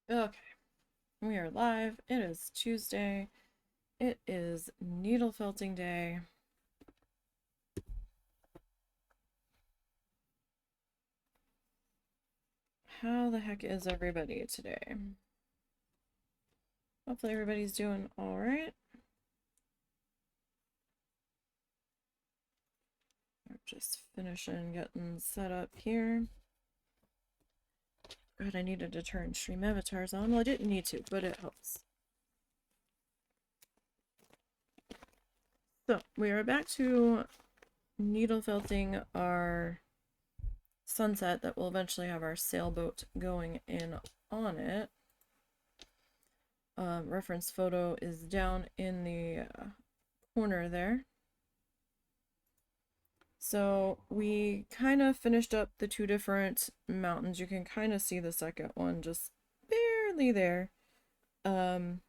Okay, we are live. It is Tuesday. It is needle felting day. How the heck is everybody today? Hopefully everybody's doing all right. I'm just finishing getting set up here. God, I needed to turn stream avatars on. Well, I didn't need to, but it helps. So, we are back to needle felting our sunset that will eventually have our sailboat going in on it. Reference photo is down in the corner there. So we kind of finished up the two different mountains. You can kind of see the second one just barely there. And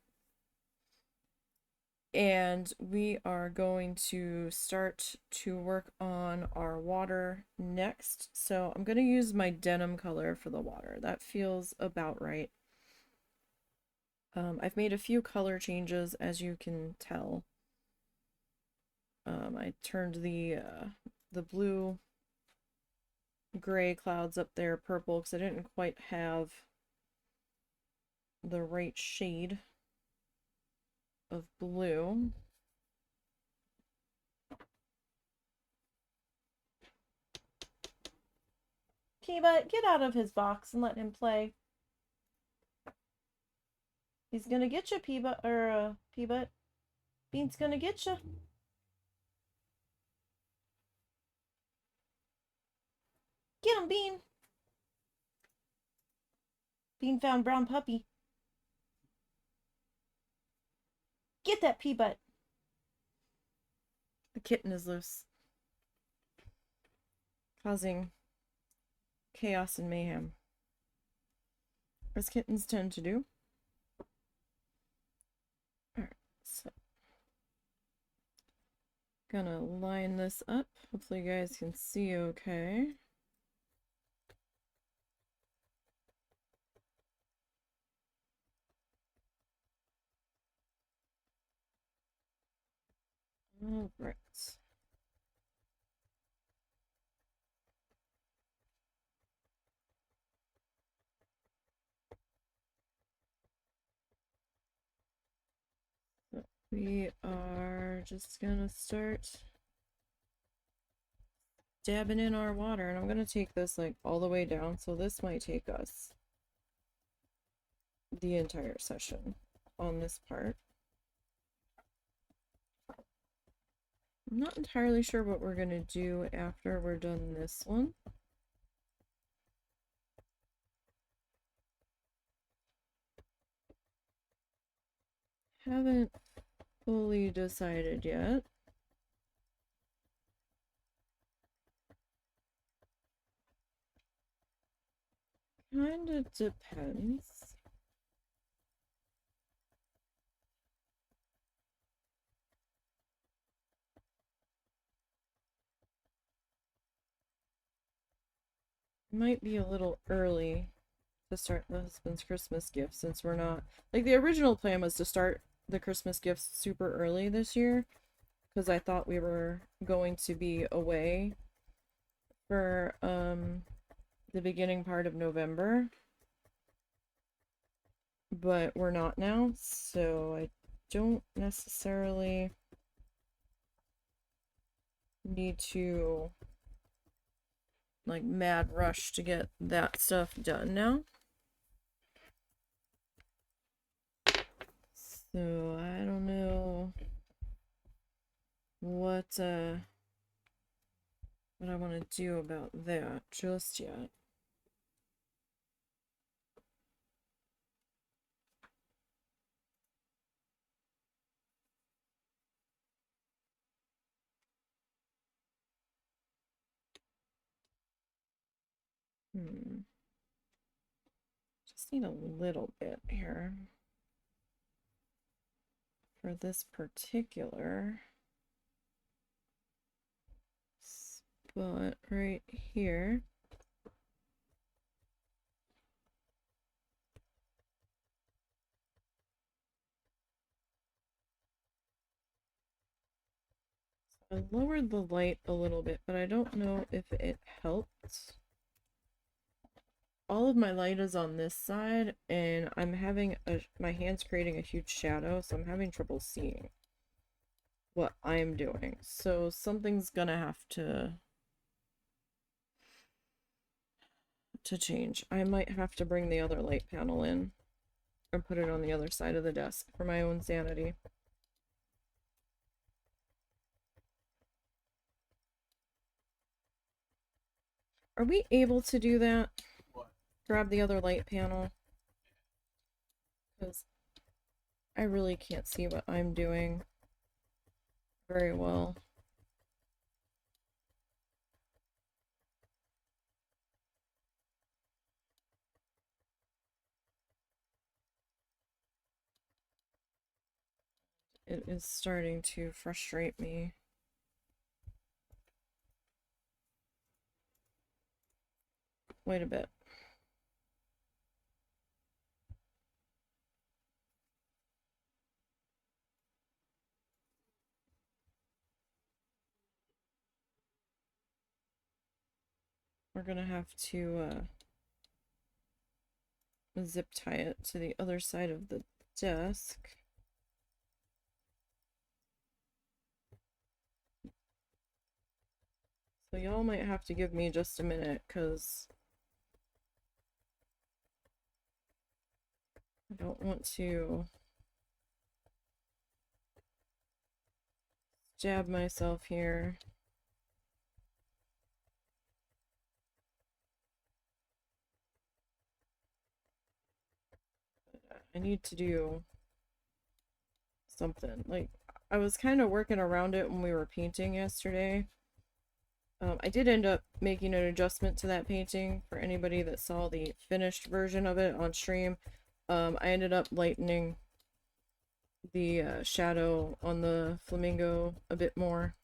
we are going to start to work on our water next. So I'm going to use my denim color for the water. That feels about right. I've made a few color changes, as you can tell. I turned the blue gray clouds up there purple because I didn't quite have the right shade of blue. P-Butt, get out of his box and let him play. He's gonna get you, P-Butt, or P-Butt. Bean's gonna get you. Get him, Bean. Bean found brown puppy. Get that P-Butt. The kitten is loose, causing chaos and mayhem, as kittens tend to do. Alright, so gonna line this up. Hopefully you guys can see okay. All right. We are just gonna start dabbing in our water, and I'm gonna take this like all the way down, so this might take us the entire session on this part. I'm not entirely sure what we're gonna do after we're done this one. Haven't fully decided yet. Kinda depends. Might be a little early to start the husband's Christmas gift, since we're not, like, the original plan was to start the Christmas gifts super early this year because I thought we were going to be away for the beginning part of November, but we're not now, so I don't necessarily need to like mad rush to get that stuff done now. So I don't know what I want to do about that just yet. Just need a little bit here for this particular spot right here. I lowered the light a little bit, but I don't know if it helped. All of my light is on this side, and I'm having my hand's creating a huge shadow, so I'm having trouble seeing what I'm doing. So something's gonna have to change. I might have to bring the other light panel in or put it on the other side of the desk for my own sanity. Are we able to do that? What? Grab the other light panel? Because I really can't see what I'm doing very well. It is starting to frustrate me. Wait a bit. We're gonna have to zip tie it to the other side of the desk. So y'all might have to give me just a minute, because I don't want to jab myself here. I need to do something. Like, I was kind of working around it when we were painting yesterday. I did end up making an adjustment to that painting for anybody that saw the finished version of it on stream. I ended up lightening the shadow on the flamingo a bit more.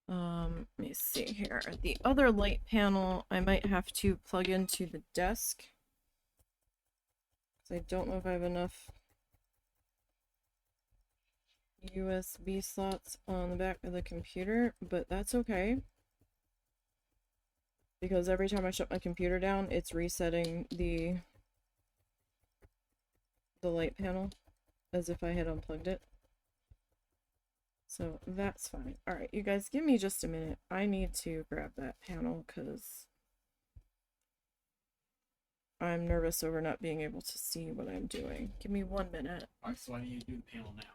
Let me see here. The other light panel I might have to plug into the desk, because I don't know if I have enough USB slots on the back of the computer, but that's okay. Because every time I shut my computer down, it's resetting the light panel as if I had unplugged it. So that's fine. Alright, you guys, give me just a minute. I need to grab that panel because I'm nervous over not being able to see what I'm doing. Give me 1 minute. Alright, so why don't you do the panel now?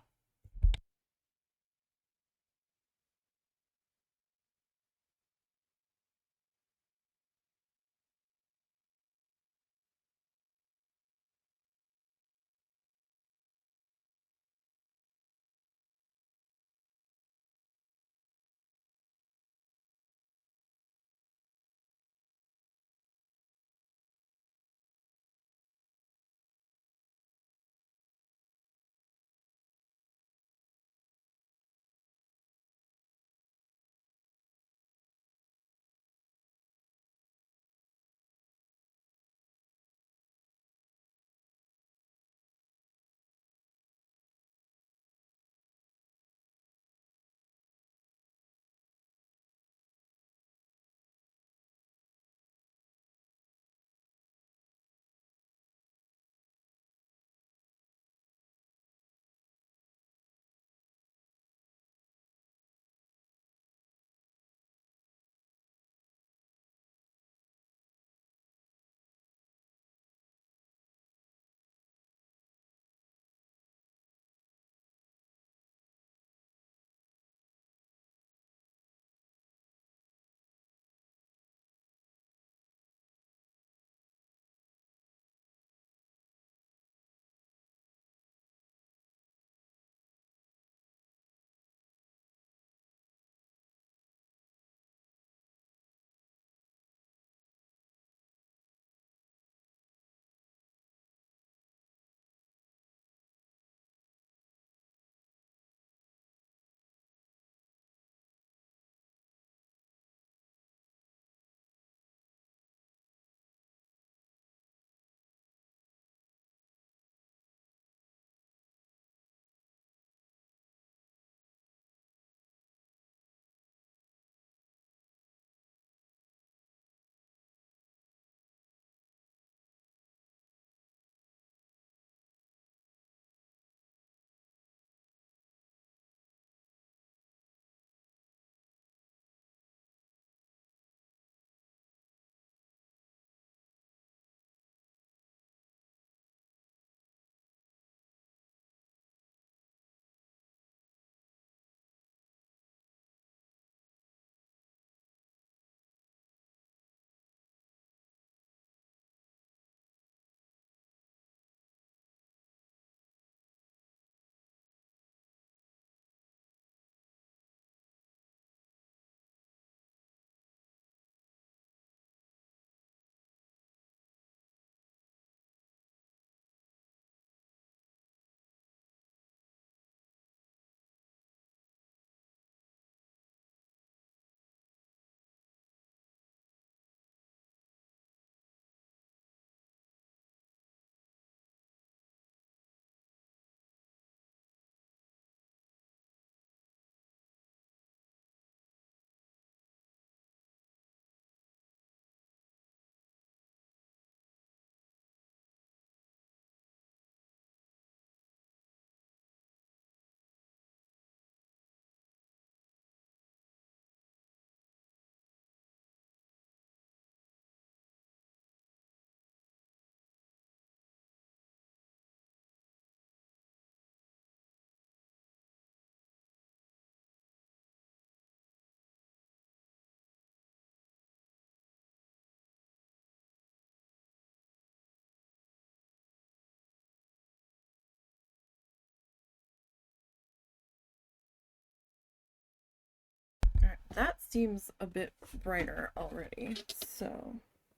seems a bit brighter already. So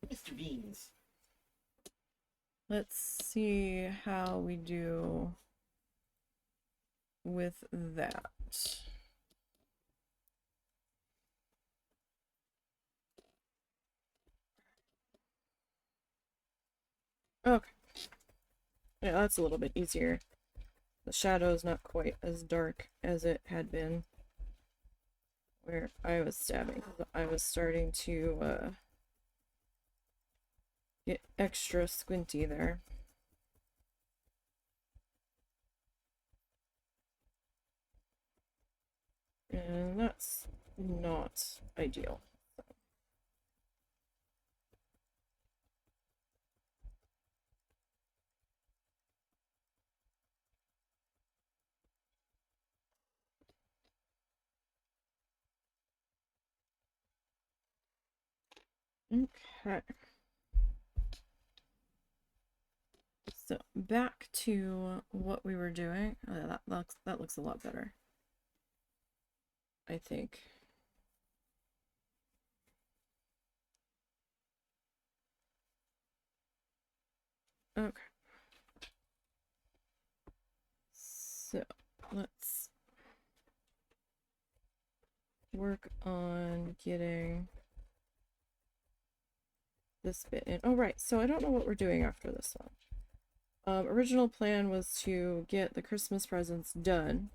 Mr. Beans. let's see how we do with that. Okay. Yeah, that's a little bit easier. The shadow is not quite as dark as it had been where I was stabbing. I was starting to get extra squinty there. And that's not ideal. Okay. So back to what we were doing. Oh, that looks a lot better, I think. Okay. So let's work on getting this bit in. Oh, right. So I don't know what we're doing after this one. Original plan was to get the Christmas presents done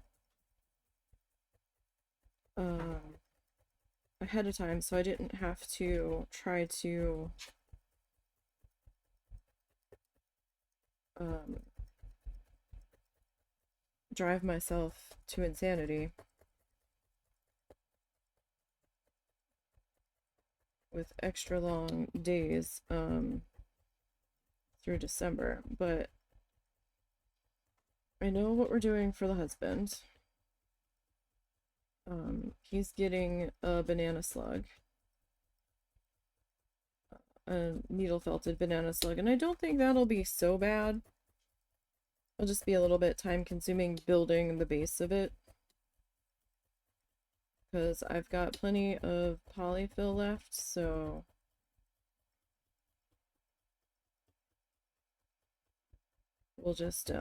ahead of time, so I didn't have to try to drive myself to insanity with extra long days through December. But I know what we're doing for the husband. He's getting a banana slug, a needle felted banana slug, and I don't think that'll be so bad. It'll just be a little bit time consuming building the base of it, because I've got plenty of polyfill left, so we'll just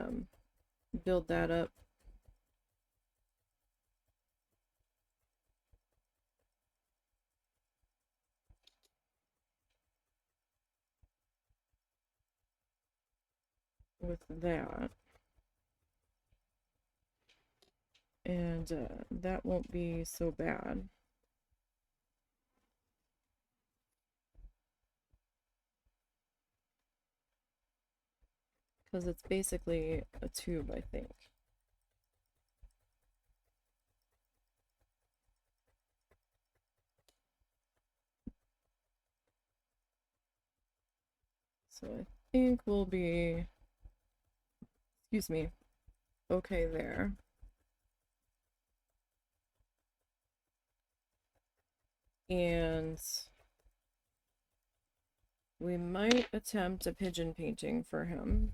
build that up. With that, and that won't be so bad. Because it's basically a tube, I think. So I think we'll be, excuse me, okay there. And we might attempt a pigeon painting for him.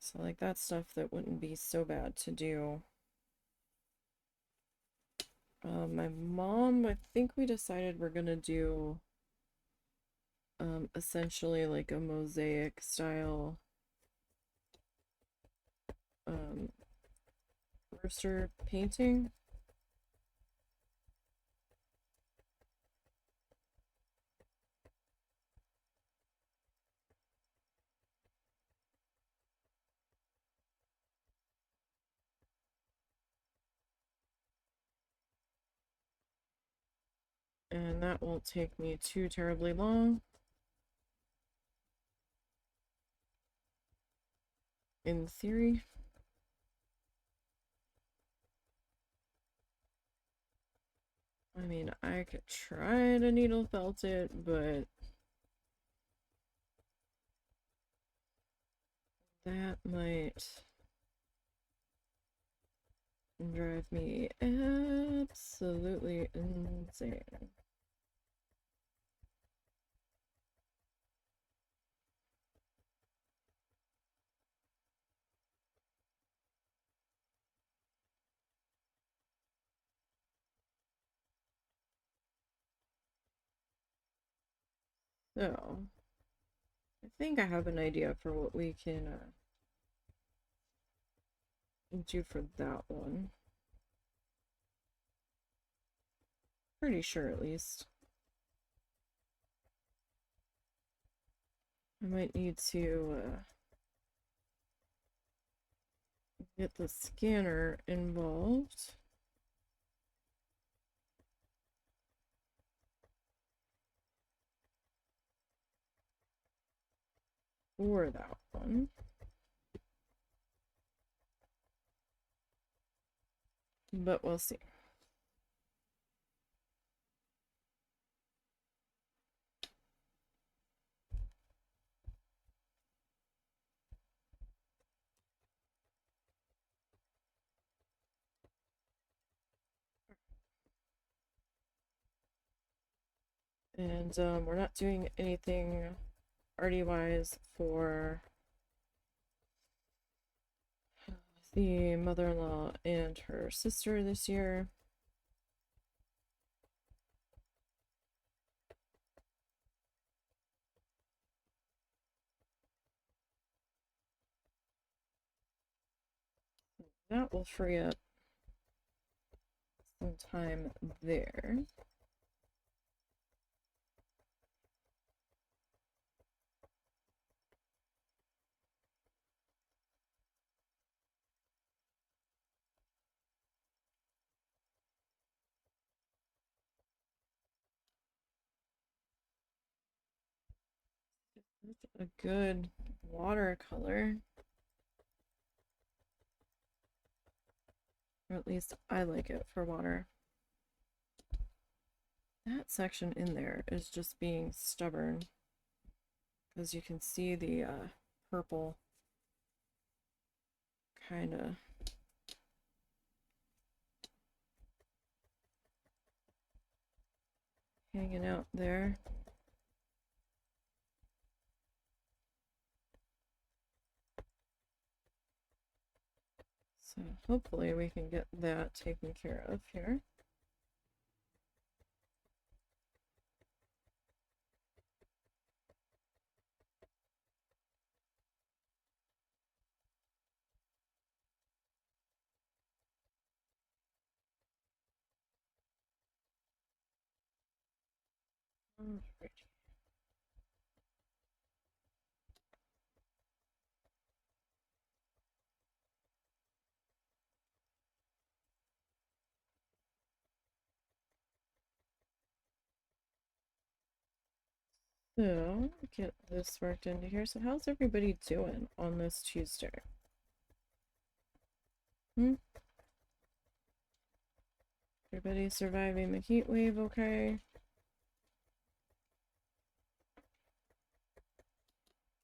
So like that's stuff that wouldn't be so bad to do. My mom, I think we decided we're gonna do essentially like a mosaic style rooster painting. And that won't take me too terribly long. In theory. I mean, I could try to needle felt it, but that might drive me absolutely insane. So, I think I have an idea for what we can do for that one. Pretty sure, at least. I might need to get the scanner involved. For that one. But we'll see. And we're not doing anything arty wise for the mother-in-law and her sister this year. That will free up some time there. That's a good watercolor. Or at least I like it for water. That section in there is just being stubborn. Because you can see the purple kind of hanging out there. So hopefully we can get that taken care of here. Alright. So, get this worked into here. So how's everybody doing on this Tuesday? Everybody surviving the heat wave okay?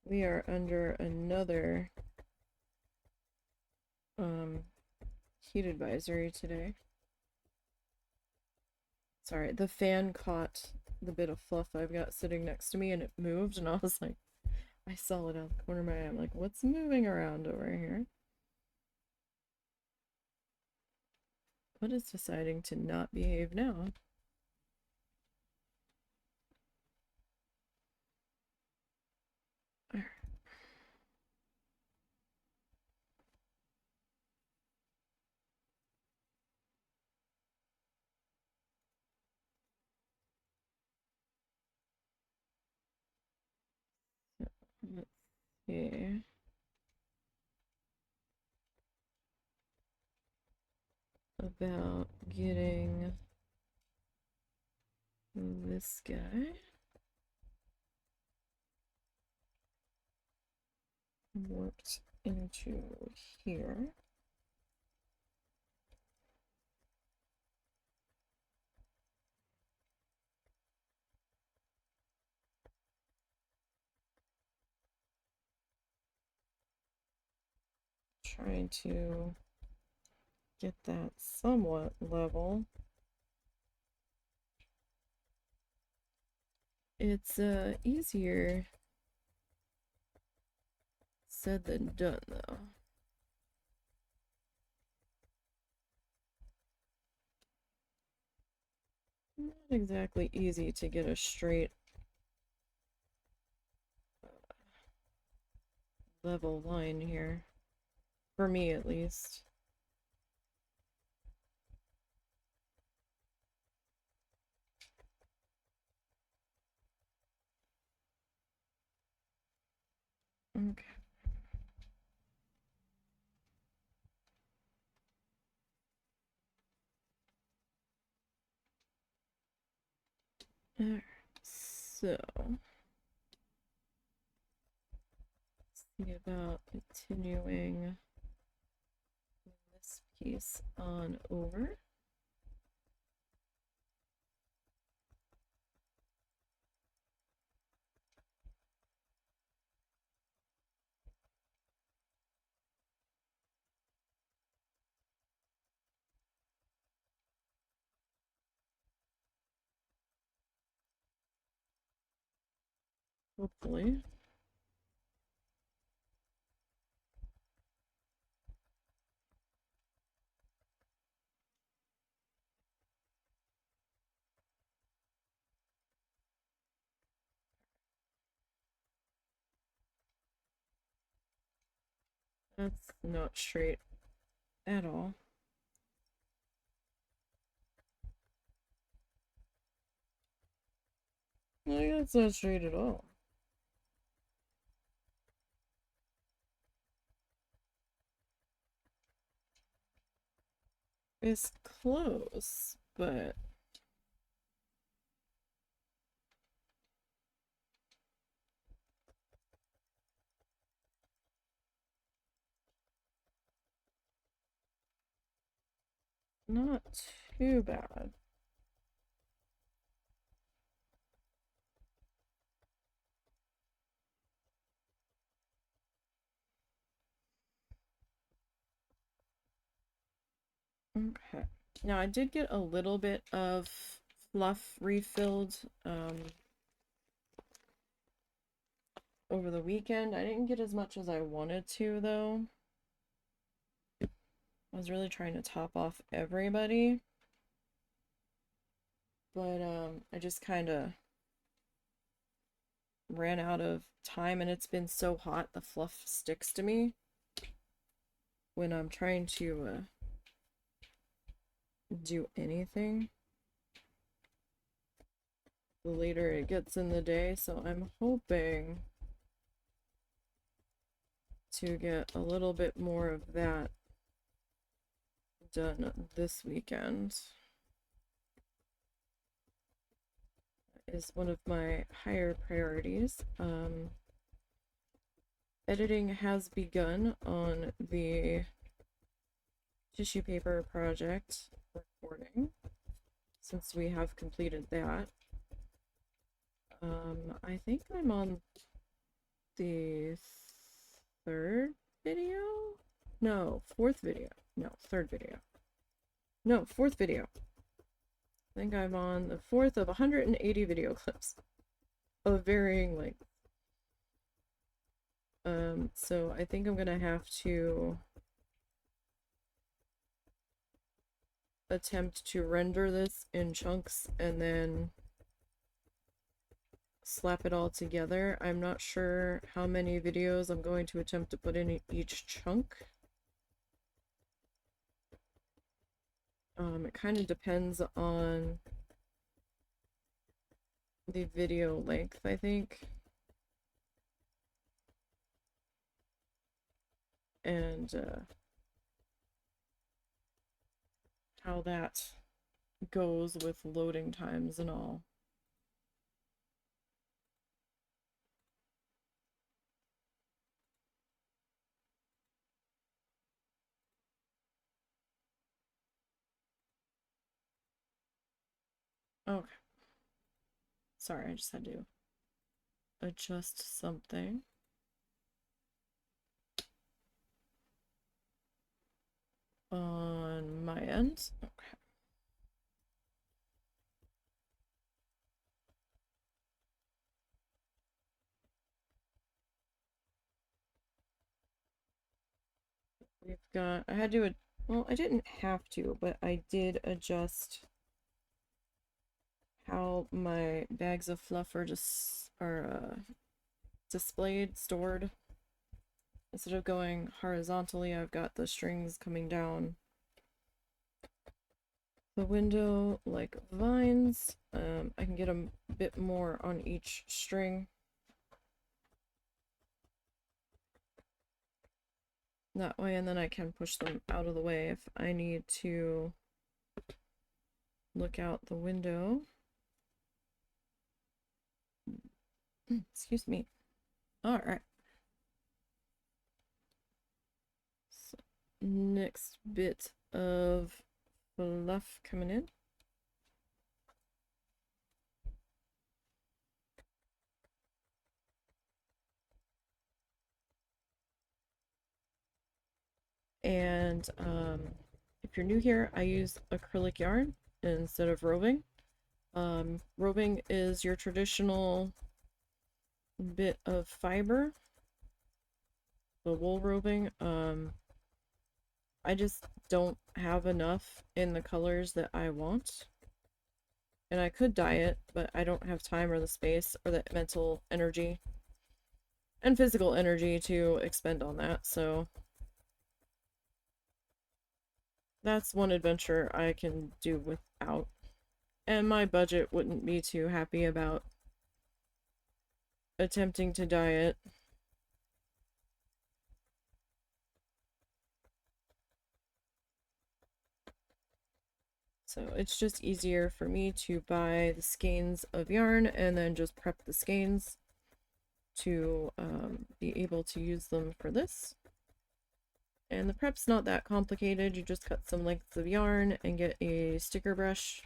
We are under another heat advisory today. Sorry, the fan caught the bit of fluff I've got sitting next to me and it moved and I was like, I saw it out the corner of my eye. I'm like, what's moving around over here? What is deciding to not behave now? Let's see. About getting this guy worked into here. Trying to get that somewhat level. It's easier said than done though. Not exactly easy to get a straight level line here. For me, at least. Okay. Alright, so see about continuing this piece on over. Hopefully. That's not straight at all. Like, that's not straight at all. It's close, but not too bad. Okay. Now I did get a little bit of fluff refilled over the weekend. I didn't get as much as I wanted to though. I was really trying to top off everybody. But I just kind of ran out of time, and it's been so hot the fluff sticks to me when I'm trying to do anything. The later it gets in the day, so I'm hoping to get a little bit more of that done this weekend. Is one of my higher priorities. Editing has begun on the tissue paper project recording, since we have completed that. I think I'm on the third video? No, fourth video. No, third video. No, fourth video. I think I'm on the fourth of 180 video clips of varying length. So I think I'm gonna have to attempt to render this in chunks and then slap it all together. I'm not sure how many videos I'm going to attempt to put in each chunk. It kind of depends on the video length, I think. And how that goes with loading times and all. Okay. Sorry, I just had to adjust something. On my end. Okay. We've got, I had to, well, I didn't have to, but I did adjust how my bags of fluff are just, are displayed, stored. instead of going horizontally, I've got the strings coming down the window like vines. I can get a bit more on each string. That way, and then I can push them out of the way if I need to look out the window. Excuse me. All right. So, next bit of fluff coming in. And if you're new here, I use acrylic yarn instead of roving. Roving is your traditional bit of fiber, the wool roving. I just don't have enough in the colors that I want. And I could dye it, but I don't have time or the space or the mental energy and physical energy to expend on that, so that's one adventure I can do without. And my budget wouldn't be too happy about attempting to dye it. So it's just easier for me to buy the skeins of yarn and then just prep the skeins to be able to use them for this. And the prep's not that complicated. You just cut some lengths of yarn and get a sticker brush.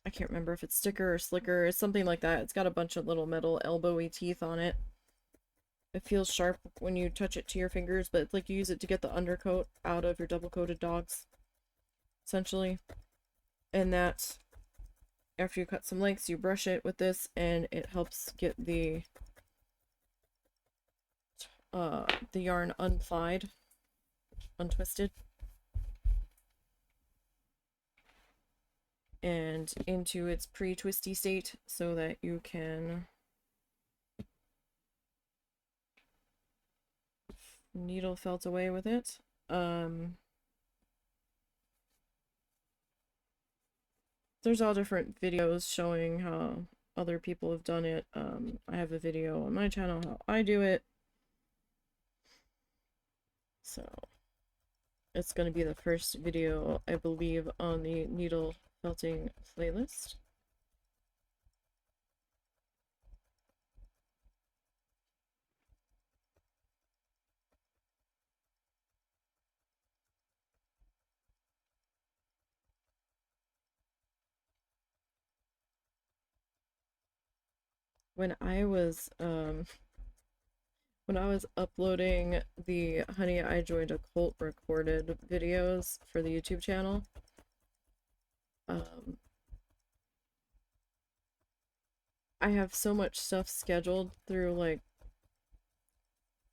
I can't remember if it's sticker or slicker. It's something like that. It's got a bunch of little metal elbowy teeth on it. It feels sharp when you touch it to your fingers, but it's like you use it to get the undercoat out of your double-coated dogs, essentially. And that, after you cut some lengths, you brush it with this, and it helps get the yarn unplied, untwisted, and into its pre-twisty state so that you can needle felt away with it. There's all different videos showing how other people have done it. I have a video on my channel how I do it. So it's going to be the first video, I believe, on the needle felting playlist. When I was uploading the Honey I Joined a Cult recorded videos for the YouTube channel, I have so much stuff scheduled through like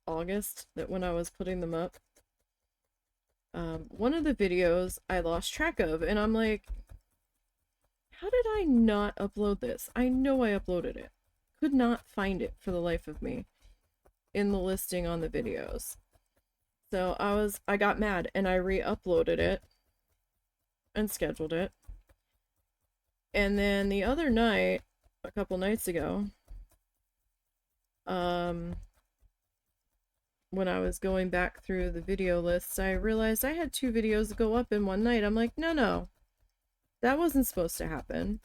August that when I was putting them up, one of the videos I lost track of, and I'm like, how did I not upload this? I know I uploaded it. Could not find it for the life of me in the listing on the videos. So I got mad and I re-uploaded it and scheduled it. And then the other night, a couple nights ago, when I was going back through the video lists, I realized I had 2 videos go up in one night. I'm like, no, that wasn't supposed to happen.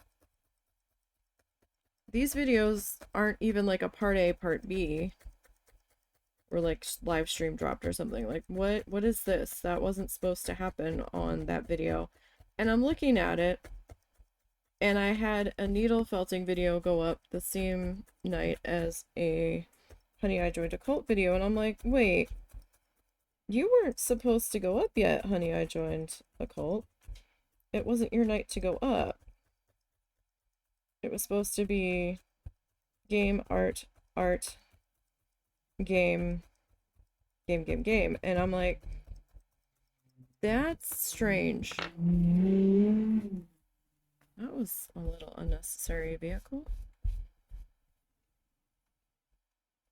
These videos aren't even like a part A, part B, or like live stream dropped or something. Like, what is this? That wasn't supposed to happen on that video. And I'm looking at it, and I had a needle felting video go up the same night as a Honey I Joined a Cult video, and I'm like, wait, you weren't supposed to go up yet, Honey I Joined a Cult. It wasn't your night to go up. It was supposed to be game, art, game, game. And I'm like, that's strange. That was a little unnecessary vehicle.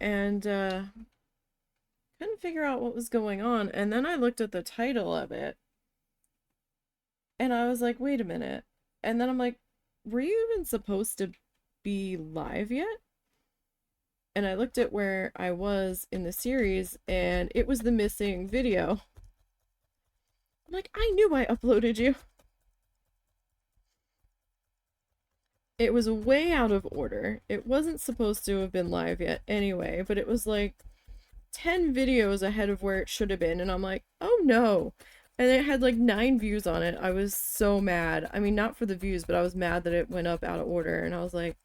and couldn't figure out what was going on. And then I looked at the title of it and I was like, wait a minute. And then I'm like, were you even supposed to be live yet? And I looked at where I was in the series and it was the missing video. I'm like, I knew I uploaded you. It was way out of order. It wasn't supposed to have been live yet anyway, but it was like 10 videos ahead of where it should have been. And I'm like, oh no. And it had like 9 views on it. I was so mad. I mean, not for the views, but I was mad that it went up out of order. And I was like,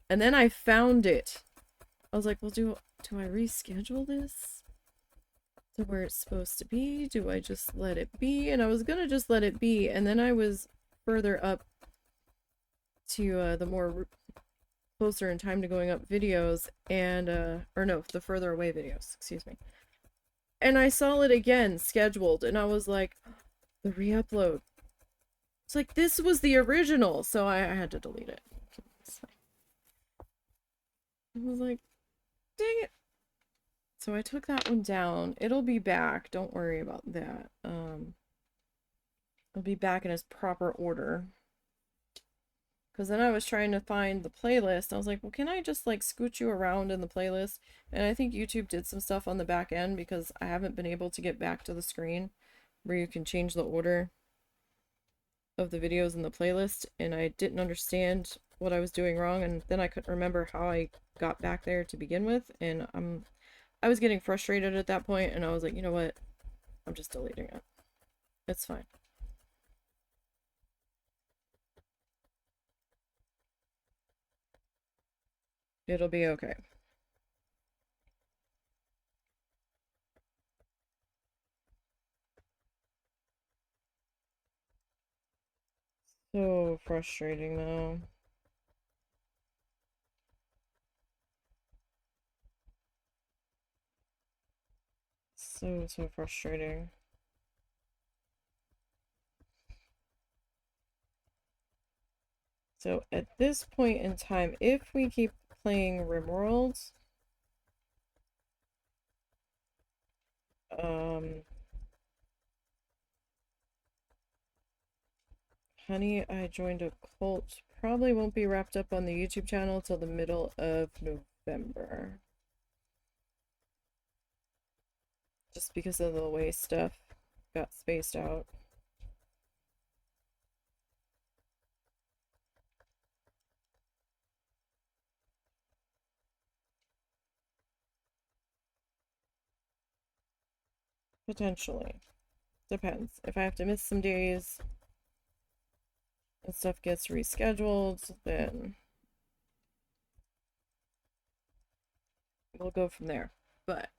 and then I found it. I was like, well, do I reschedule this to where it's supposed to be? Do I just let it be? And I was gonna just let it be. And then I was further up to the more closer in time to going up videos and or no, the further away videos, excuse me. And I saw it again scheduled and I was like, the re-upload. It's like this was the original, so I had to delete it. I was like, dang it. So I took that one down. It'll be back. Don't worry about that. It'll be back in its proper order. Because then I was trying to find the playlist. I was like, well, can I just like scoot you around in the playlist? And I think YouTube did some stuff on the back end because I haven't been able to get back to the screen where you can change the order of the videos in the playlist. And I didn't understand what I was doing wrong. And then I couldn't remember how I got back there to begin with. And I was getting frustrated at that point. And I was like, you know what? I'm just deleting it. It's fine. It'll be okay. So frustrating though. So frustrating. So at this point in time, if we keep playing RimWorld, Honey, I joined a cult probably won't be wrapped up on the YouTube channel till the middle of November. Just because of the way stuff got spaced out. Potentially. Depends. If I have to miss some days and stuff gets rescheduled, then we'll go from there. But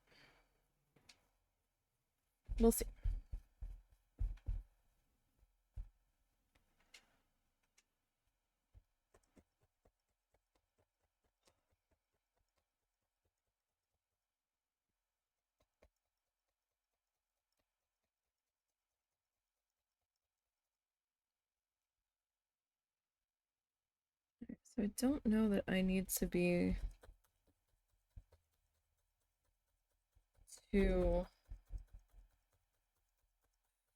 we'll see. So I don't know that I need to be too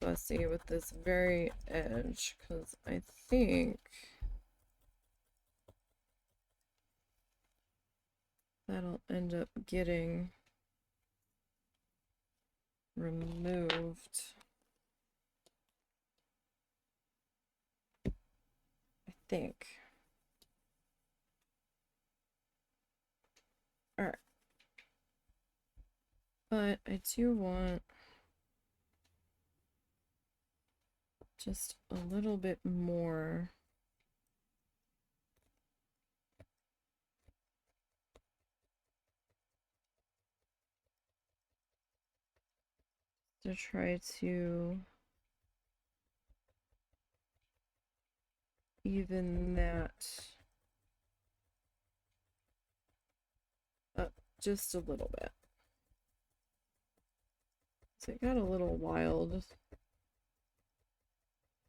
fussy with this very edge because I think that'll end up getting removed. I think. Alright. But I do want just a little bit more. To try to even that up just a little bit. So it got a little wild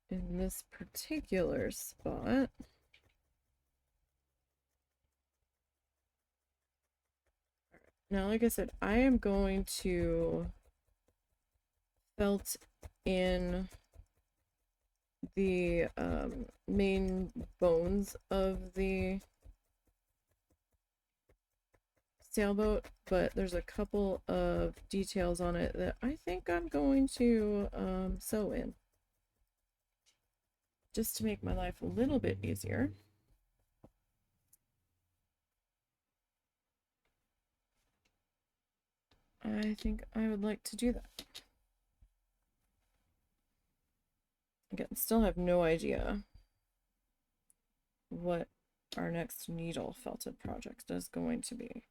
in this particular spot. Now, like I said, I am going to felt in the main bones of the sailboat, but there's a couple of details on it that I think I'm going to sew in, just to make my life a little bit easier. I think I would like to do that. Again, still have no idea what our next needle felted project is going to be.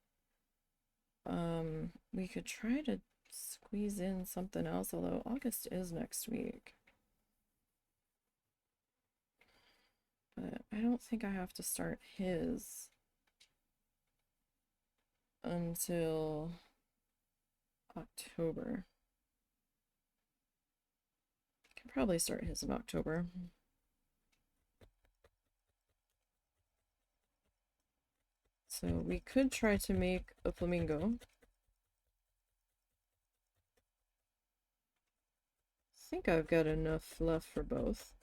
We could try to squeeze in something else, although August is next week. But I don't think I have to start his until October. I can probably start his in October. So we could try to make a flamingo. I think I've got enough left for both.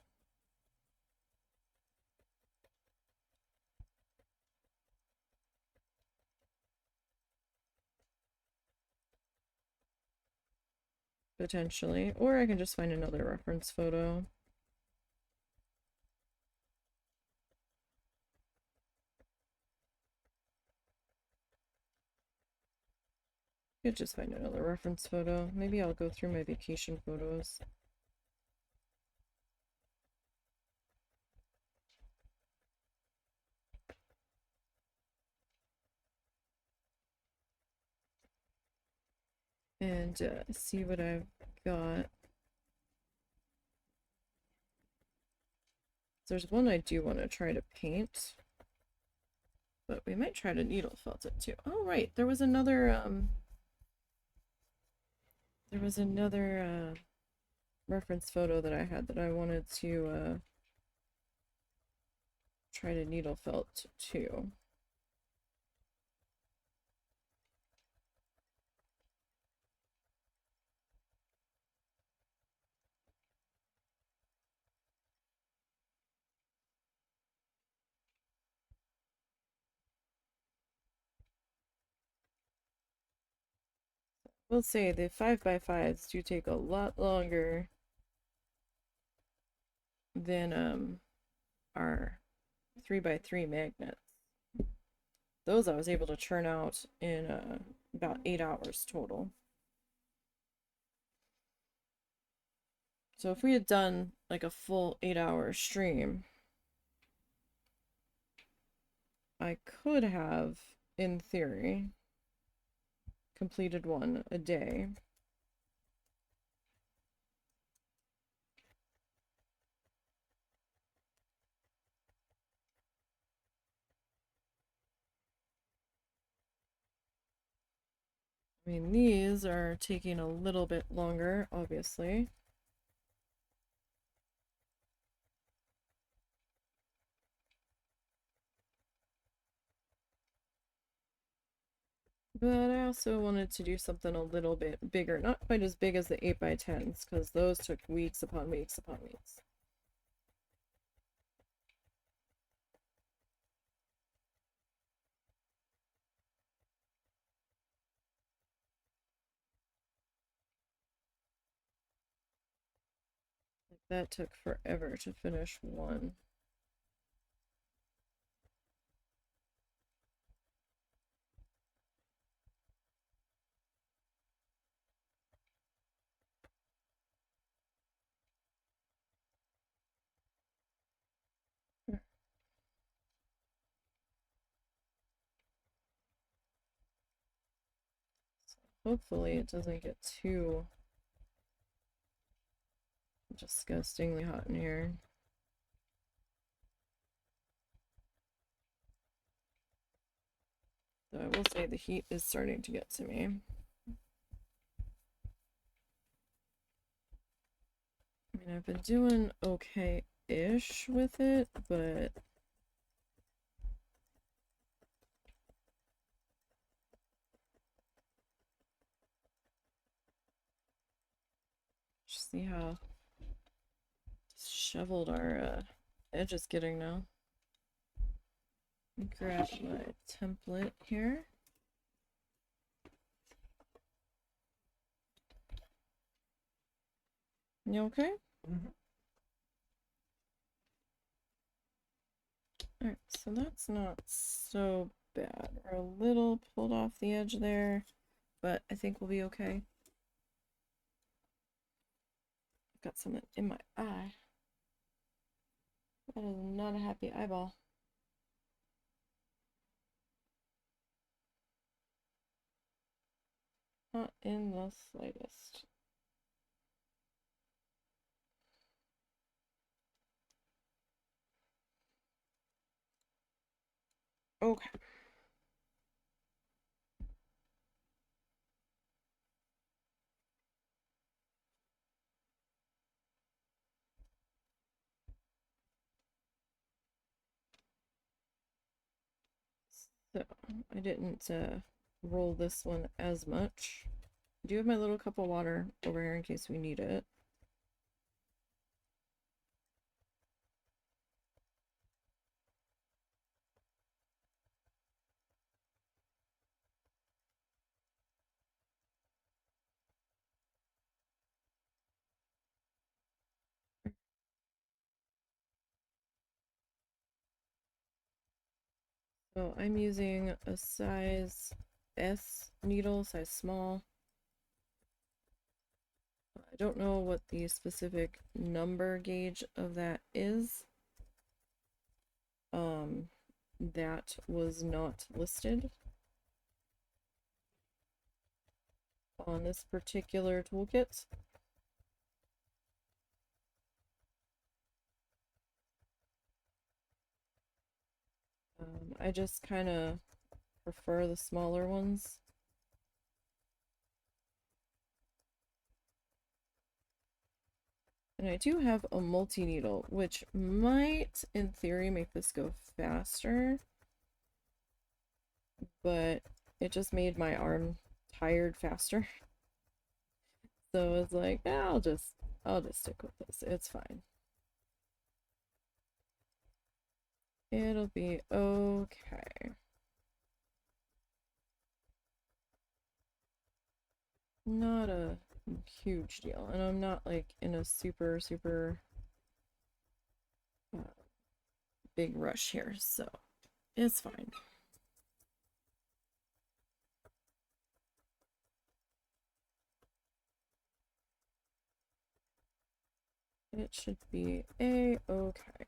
Potentially. Or I can just find another reference photo. Could just find another reference photo. Maybe I'll go through my vacation photos. And see what I've got. There's one I do want to try to paint, but we might try to needle felt it too. Oh right, there was another reference photo that I had that I wanted to try to needle felt too. We'll say the 5x5s do take a lot longer than our 3x3 magnets. Those I was able to churn out in about 8 hours total. So if we had done like a full 8-hour stream, I could have, in theory, completed one a day. I mean, these are taking a little bit longer, obviously. But I also wanted to do something a little bit bigger. Not quite as big as the 8x10s, because those took weeks upon weeks upon weeks. That took forever to finish one. Hopefully it doesn't get too disgustingly hot in here. So I will say the heat is starting to get to me. I mean, I've been doing okay-ish with it, but Just see how disheveled our edge is getting now. Grab my template here. You okay? Mm-hmm. Alright, so that's not so bad. We're a little pulled off the edge there, but I think we'll be okay. Got something in my eye. That is not a happy eyeball. Not in the slightest. Okay. So, I didn't roll this one as much. I do have my little cup of water over here in case we need it. So I'm using a size S needle, size small. I don't know what the specific number gauge of that is. That was not listed on this particular toolkit. I just kind of prefer the smaller ones. And I do have a multi-needle, which might, in theory, make this go faster. But it just made my arm tired faster. So it's like, I'll just stick with this. It's fine. It'll be okay. Not a huge deal. And I'm not like in a super big rush here, so it's fine. It should be a-okay.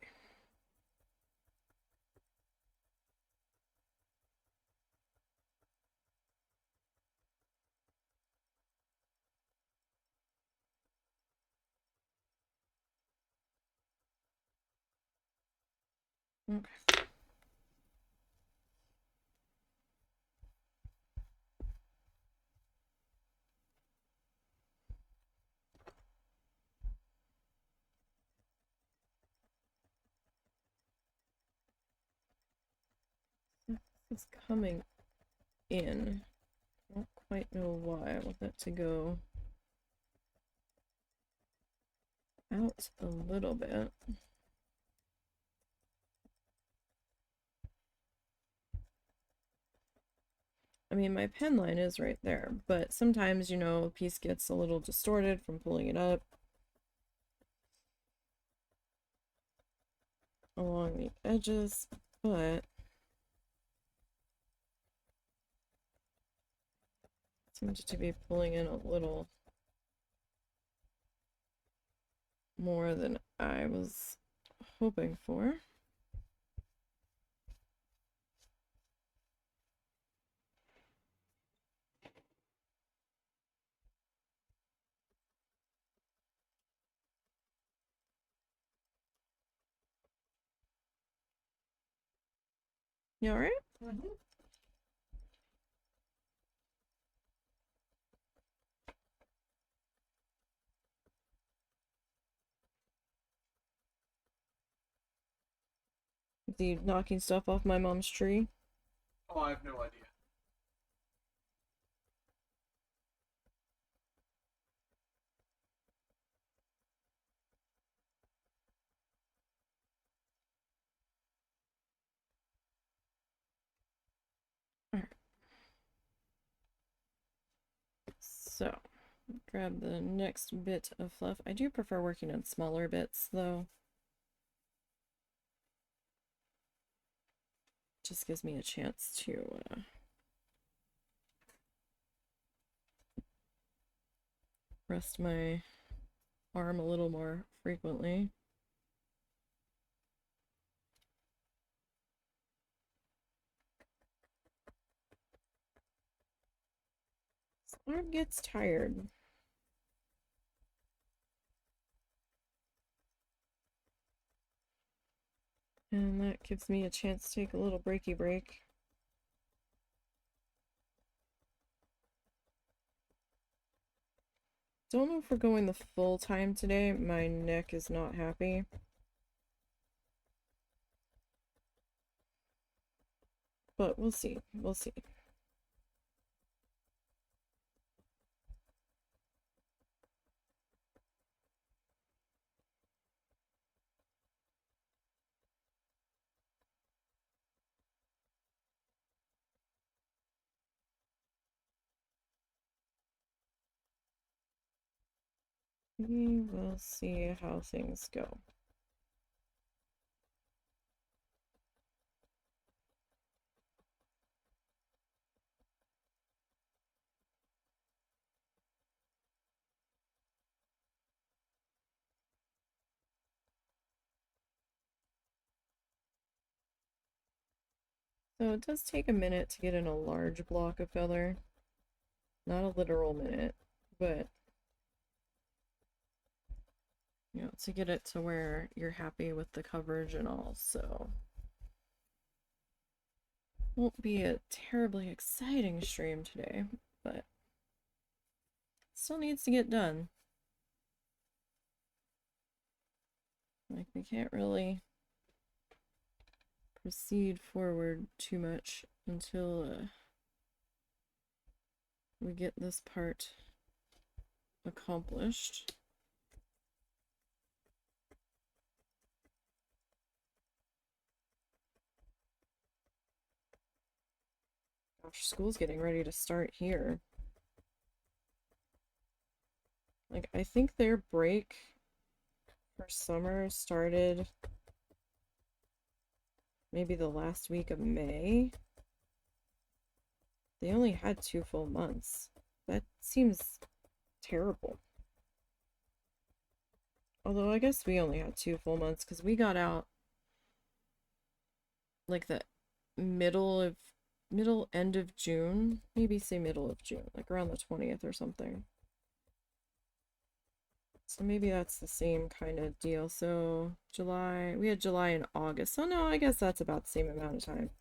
Okay. This is coming in. I don't quite know why. I want that to go out a little bit. I mean, my pen line is right there, but sometimes, you know, a piece gets a little distorted from pulling it up along the edges, but seems to be pulling in a little more than I was hoping for. You all right? Mm-hmm. Is he knocking stuff off my mom's tree? Oh, I have no idea. So, grab the next bit of fluff. I do prefer working on smaller bits, though. Just gives me a chance to rest my arm a little more frequently. This arm gets tired. And that gives me a chance to take a little breaky break. Don't know if we're going the full time today. My neck is not happy. But we'll see. We'll see. We will see how things go. So it does take a minute to get in a large block of filler. Not a literal minute, but you know, to get it to where you're happy with the coverage and all, so won't be a terribly exciting stream today, but still needs to get done. Like, we can't really proceed forward too much until we get this part accomplished. Gosh, school's getting ready to start here. Like, I think their break for summer started maybe the last week of May. They only had 2 full months. That seems terrible. Although I guess we only had 2 full months because we got out like the end of June, maybe say middle of June, like around the 20th or something. So maybe that's the same kind of deal. So July, we had July and August. So no, I guess that's about the same amount of time.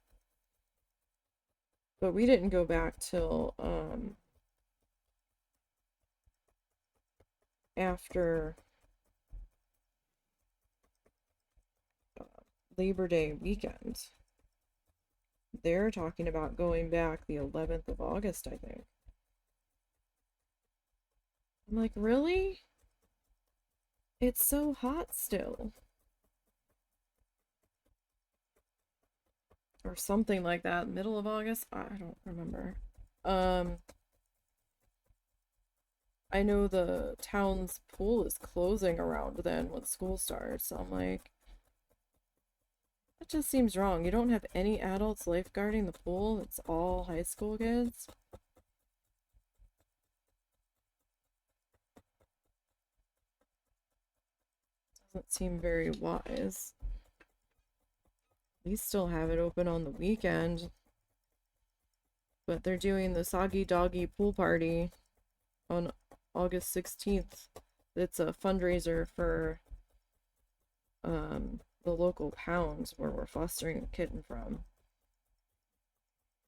But we didn't go back till after Labor Day weekend. They're talking about going back the 11th of August, I think. I'm like, really? It's so hot still. Or something like that. Middle of August? I don't remember. I know the town's pool is closing around then when school starts. So I'm like, that just seems wrong. You don't have any adults lifeguarding the pool. It's all high school kids. Doesn't seem very wise. We still have it open on the weekend. But they're doing the Soggy Doggy pool party on August 16th. It's a fundraiser for the local pounds where we're fostering a kitten from.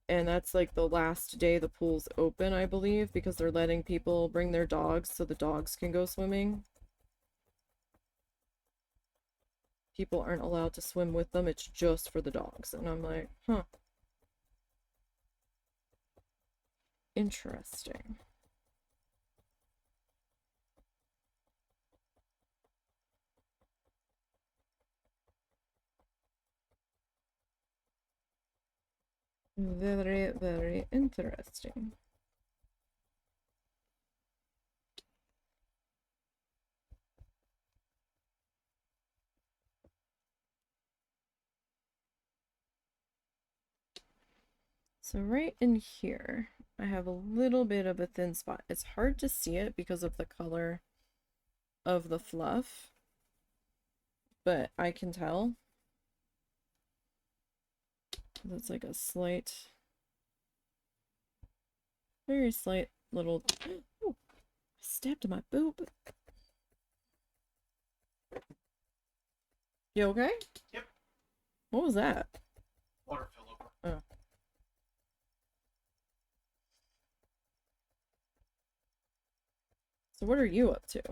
And that's like the last day the pool's open, I believe, because they're letting people bring their dogs so the dogs can go swimming. People aren't allowed to swim with them, it's just for the dogs. And I'm like, huh. Interesting. Very, very interesting. So right in here, I have a little bit of a thin spot. It's hard to see it because of the color of the fluff, but I can tell. That's like a slight, very slight little... Ooh, I stabbed my boob. You okay? Yep. What was that? Water fill over. Oh. So what are you up to?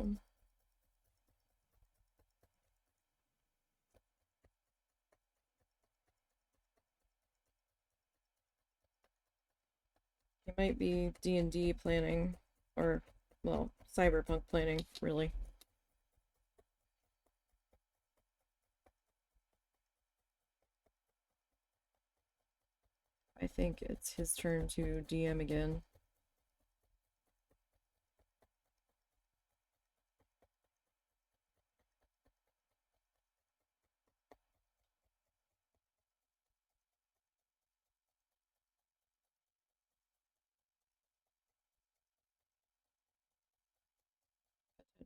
You might be D&D planning, or, well, cyberpunk planning, really. I think it's his turn to DM again.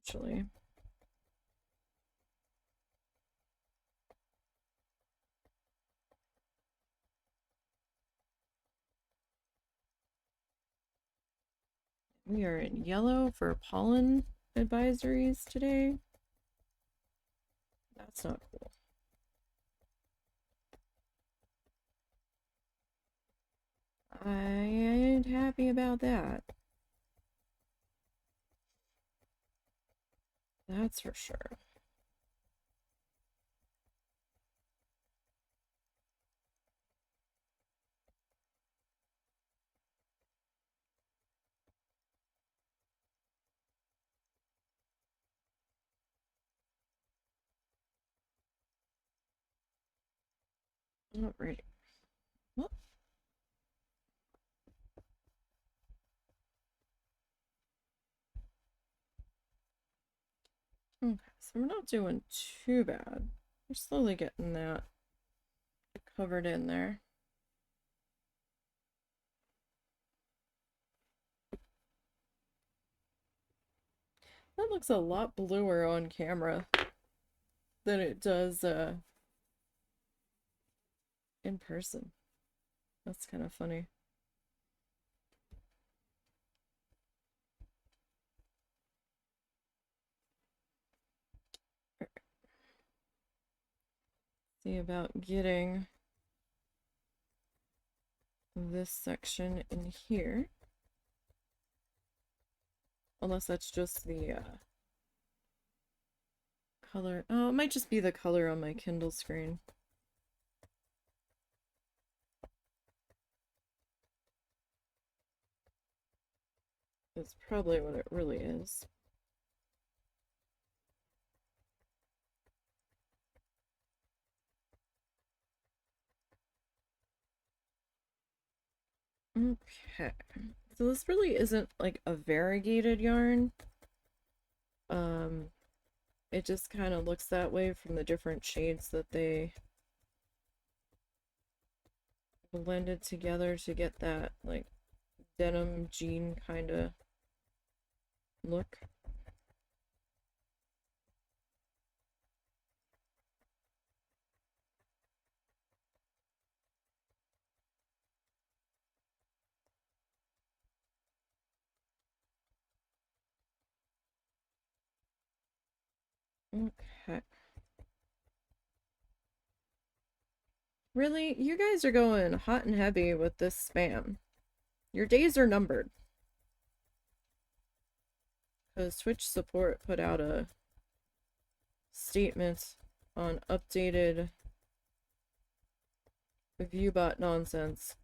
Potentially. We are in yellow for pollen advisories today. That's not cool. I ain't happy about that. That's for sure. Alrighty. Well, okay, so we're not doing too bad. We're slowly getting that covered in there. That looks a lot bluer on camera than it does in person. That's kind of funny. See about getting this section in here. Unless that's just the color. Oh, it might just be the color on my Kindle screen. That's probably what it really is. Okay. So this really isn't like a variegated yarn. It just kind of looks that way from the different shades that they blended together to get that like denim jean kind of look. Okay. Really? You guys are going hot and heavy with this spam. Your days are numbered. Because Twitch support put out a statement on updated viewbot nonsense.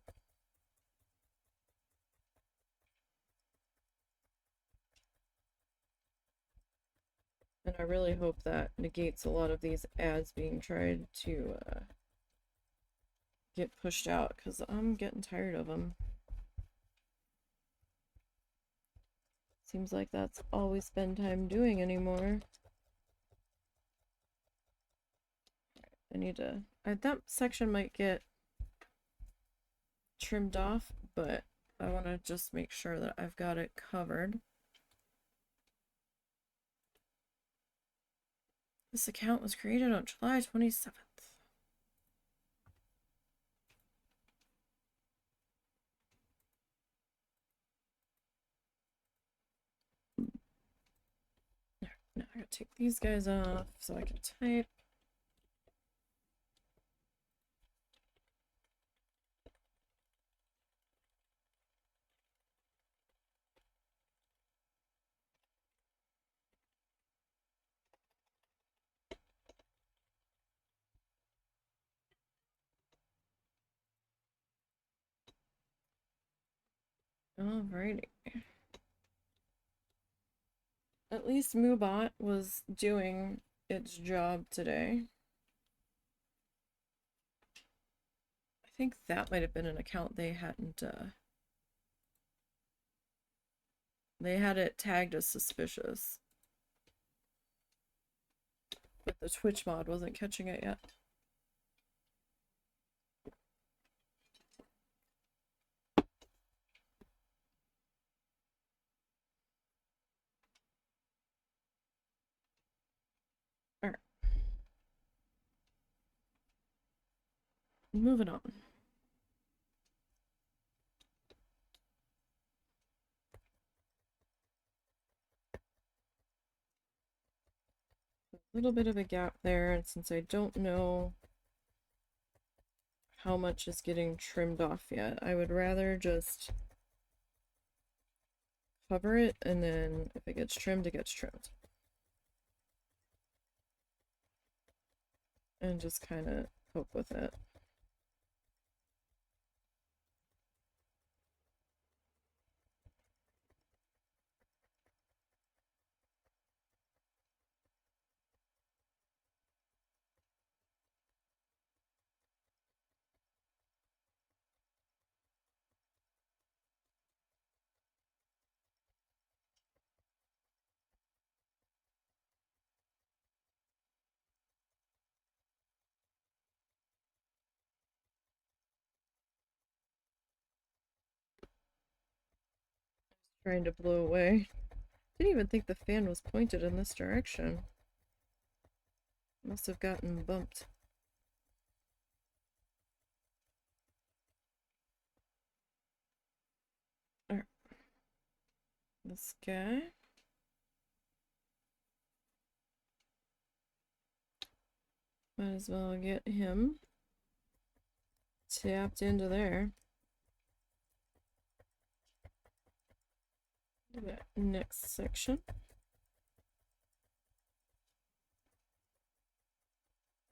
And I really hope that negates a lot of these ads being tried to get pushed out, because I'm getting tired of them. Seems like that's all we spend time doing anymore. I need to... that section might get trimmed off, but I want to just make sure that I've got it covered. This account was created on July 27th. Now I gotta take these guys off so I can type. Alrighty. At least Moobot was doing its job today. I think that might have been an account they hadn't, they had it tagged as suspicious. But the Twitch mod wasn't catching it yet. Alright. Moving on. A little bit of a gap there, and since I don't know how much is getting trimmed off yet, I would rather just cover it, and then if it gets trimmed, it gets trimmed. And just kind of cope with it. Trying to blow away. Didn't even think the fan was pointed in this direction. Must have gotten bumped. Alright. This guy. Might as well get him tapped into there. That next section.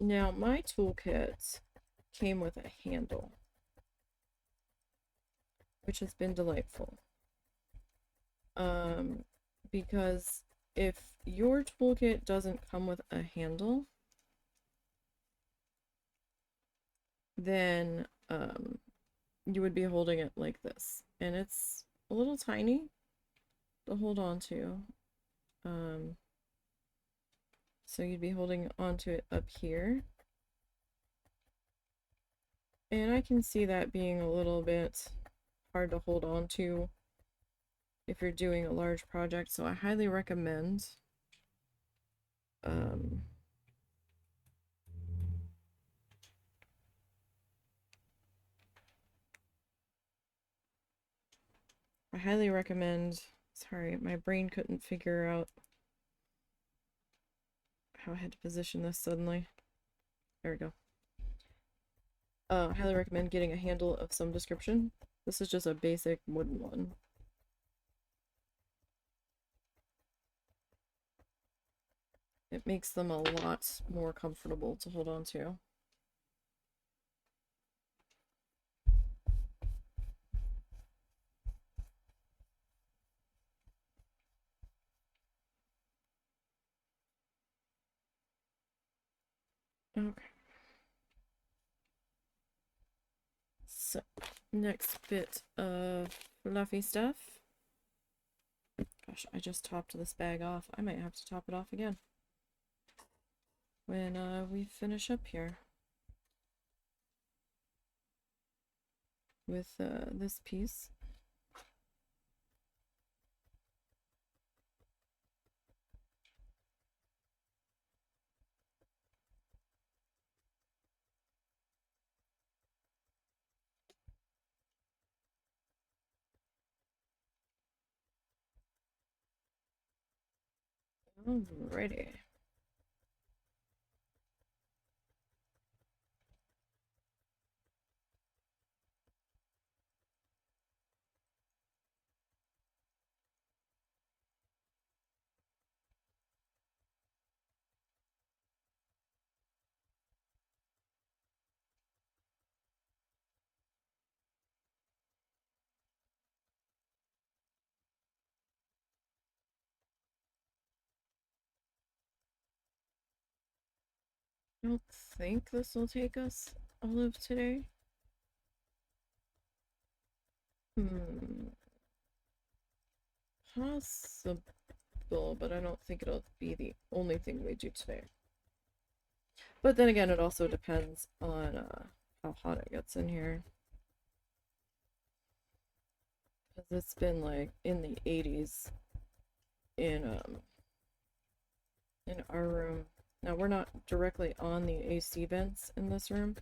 Now my toolkit came with a handle, which has been delightful. Because if your toolkit doesn't come with a handle, then you would be holding it like this, and it's a little tiny to hold on to. So you'd be holding onto it up here. And I can see that being a little bit hard to hold on to if you're doing a large project, so I highly recommend sorry, my brain couldn't figure out how I had to position this suddenly. There we go. Highly recommend getting a handle of some description. This is just a basic wooden one. It makes them a lot more comfortable to hold on to. Okay. So, next bit of fluffy stuff. Gosh, I just topped this bag off. I might have to top it off again when we finish up here. with this piece. Alrighty. I don't think this will take us all of today. Possible, but I don't think it'll be the only thing we do today. But then again, it also depends on how hot it gets in here. Because it's been like in the 80s in our room. Now we're not directly on the AC vents in this room.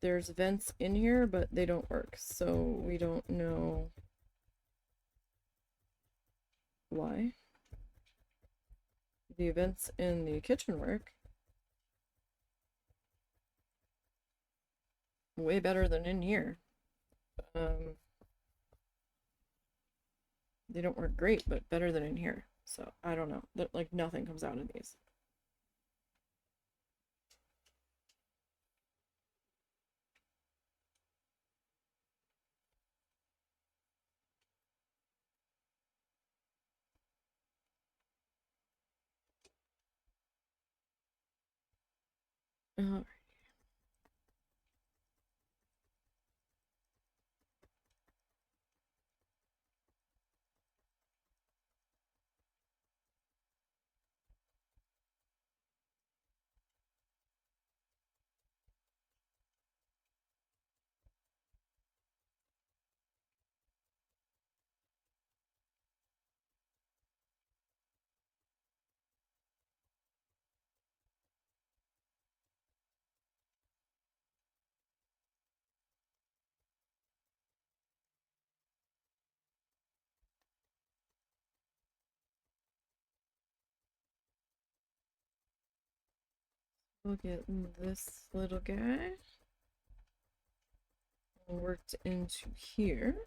There's vents in here, but they don't work, so we don't know why. The vents in the kitchen work. Way better than in here. They don't work great, but better than in here. So I don't know. Like nothing comes out of these. Alright. We'll get this little guy worked into here.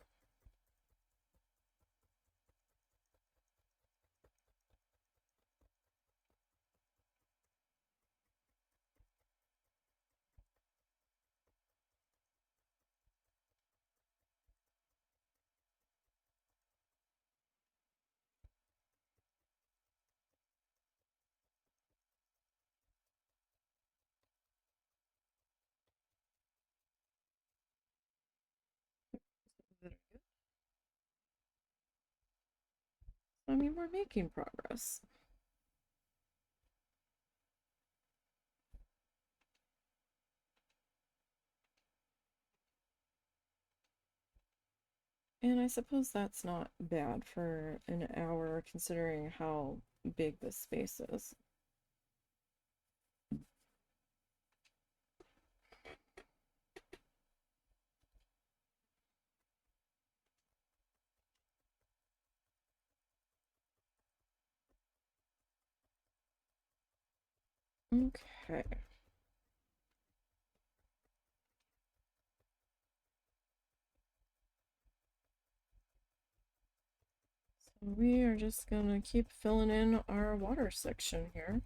I mean, we're making progress. And I suppose that's not bad for an hour, considering how big this space is. Okay. So we are just gonna keep filling in our water section here.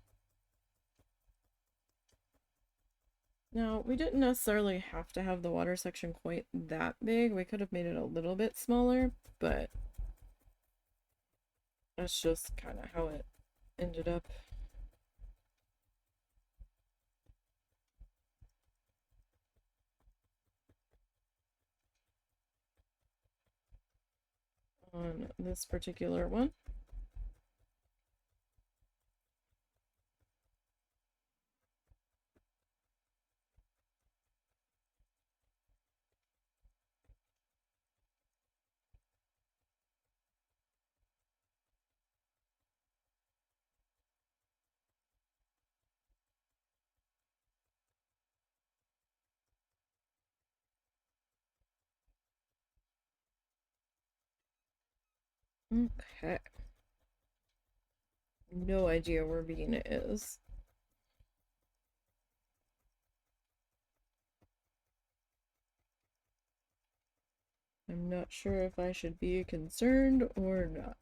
Now, we didn't necessarily have to have the water section quite that big. We could have made it a little bit smaller, but that's just kind of how it ended up. On this particular one. Okay. No idea where Vina is. I'm not sure if I should be concerned or not.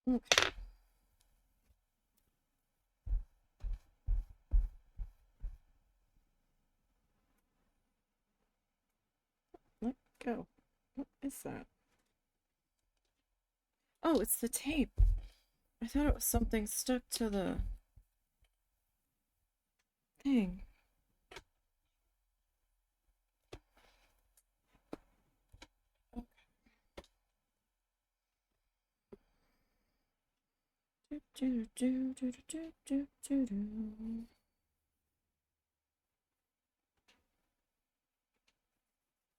Okay. Let go. What is that? Oh, it's the tape. I thought it was something stuck to the thing.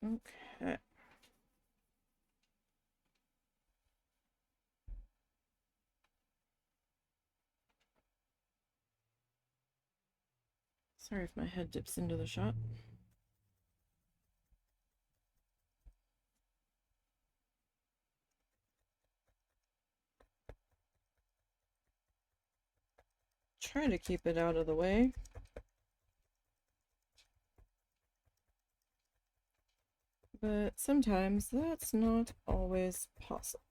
Okay. Sorry if my head dips into the shot. Try to keep it out of the way. But sometimes that's not always possible.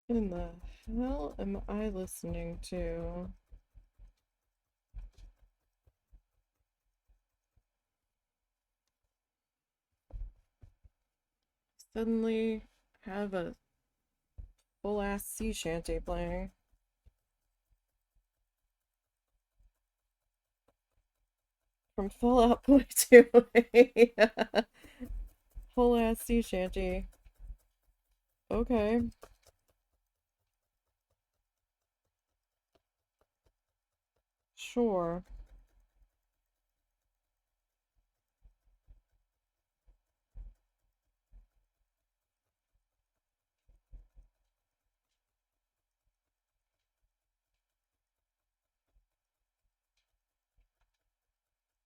In the hell am I listening to? Suddenly have a full ass sea shanty playing. From Fallout Boy 2. Full ass sea shanty. Okay. Sure.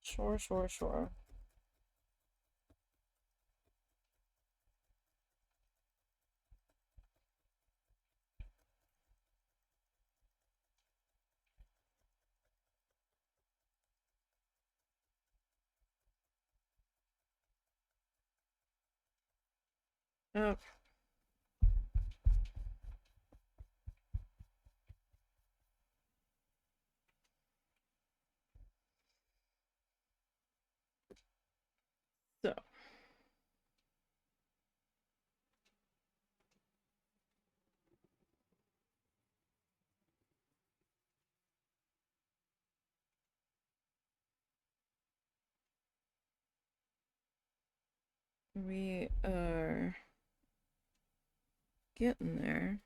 Sure, sure, sure. Okay. So, we are getting there.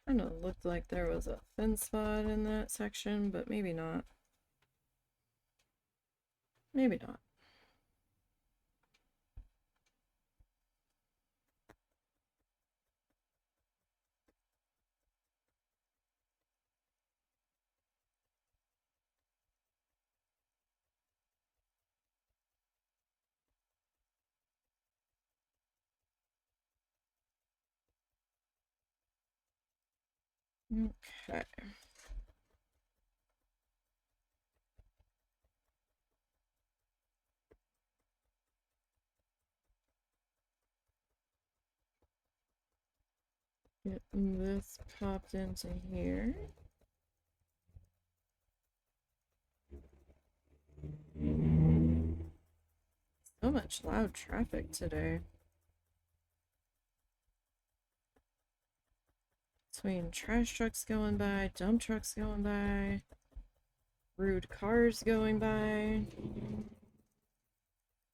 Kind of looked like there was a thin spot in that section, but maybe not. Maybe not. Okay. Get this popped into here. So much loud traffic today. Between trash trucks going by, dump trucks going by, rude cars going by,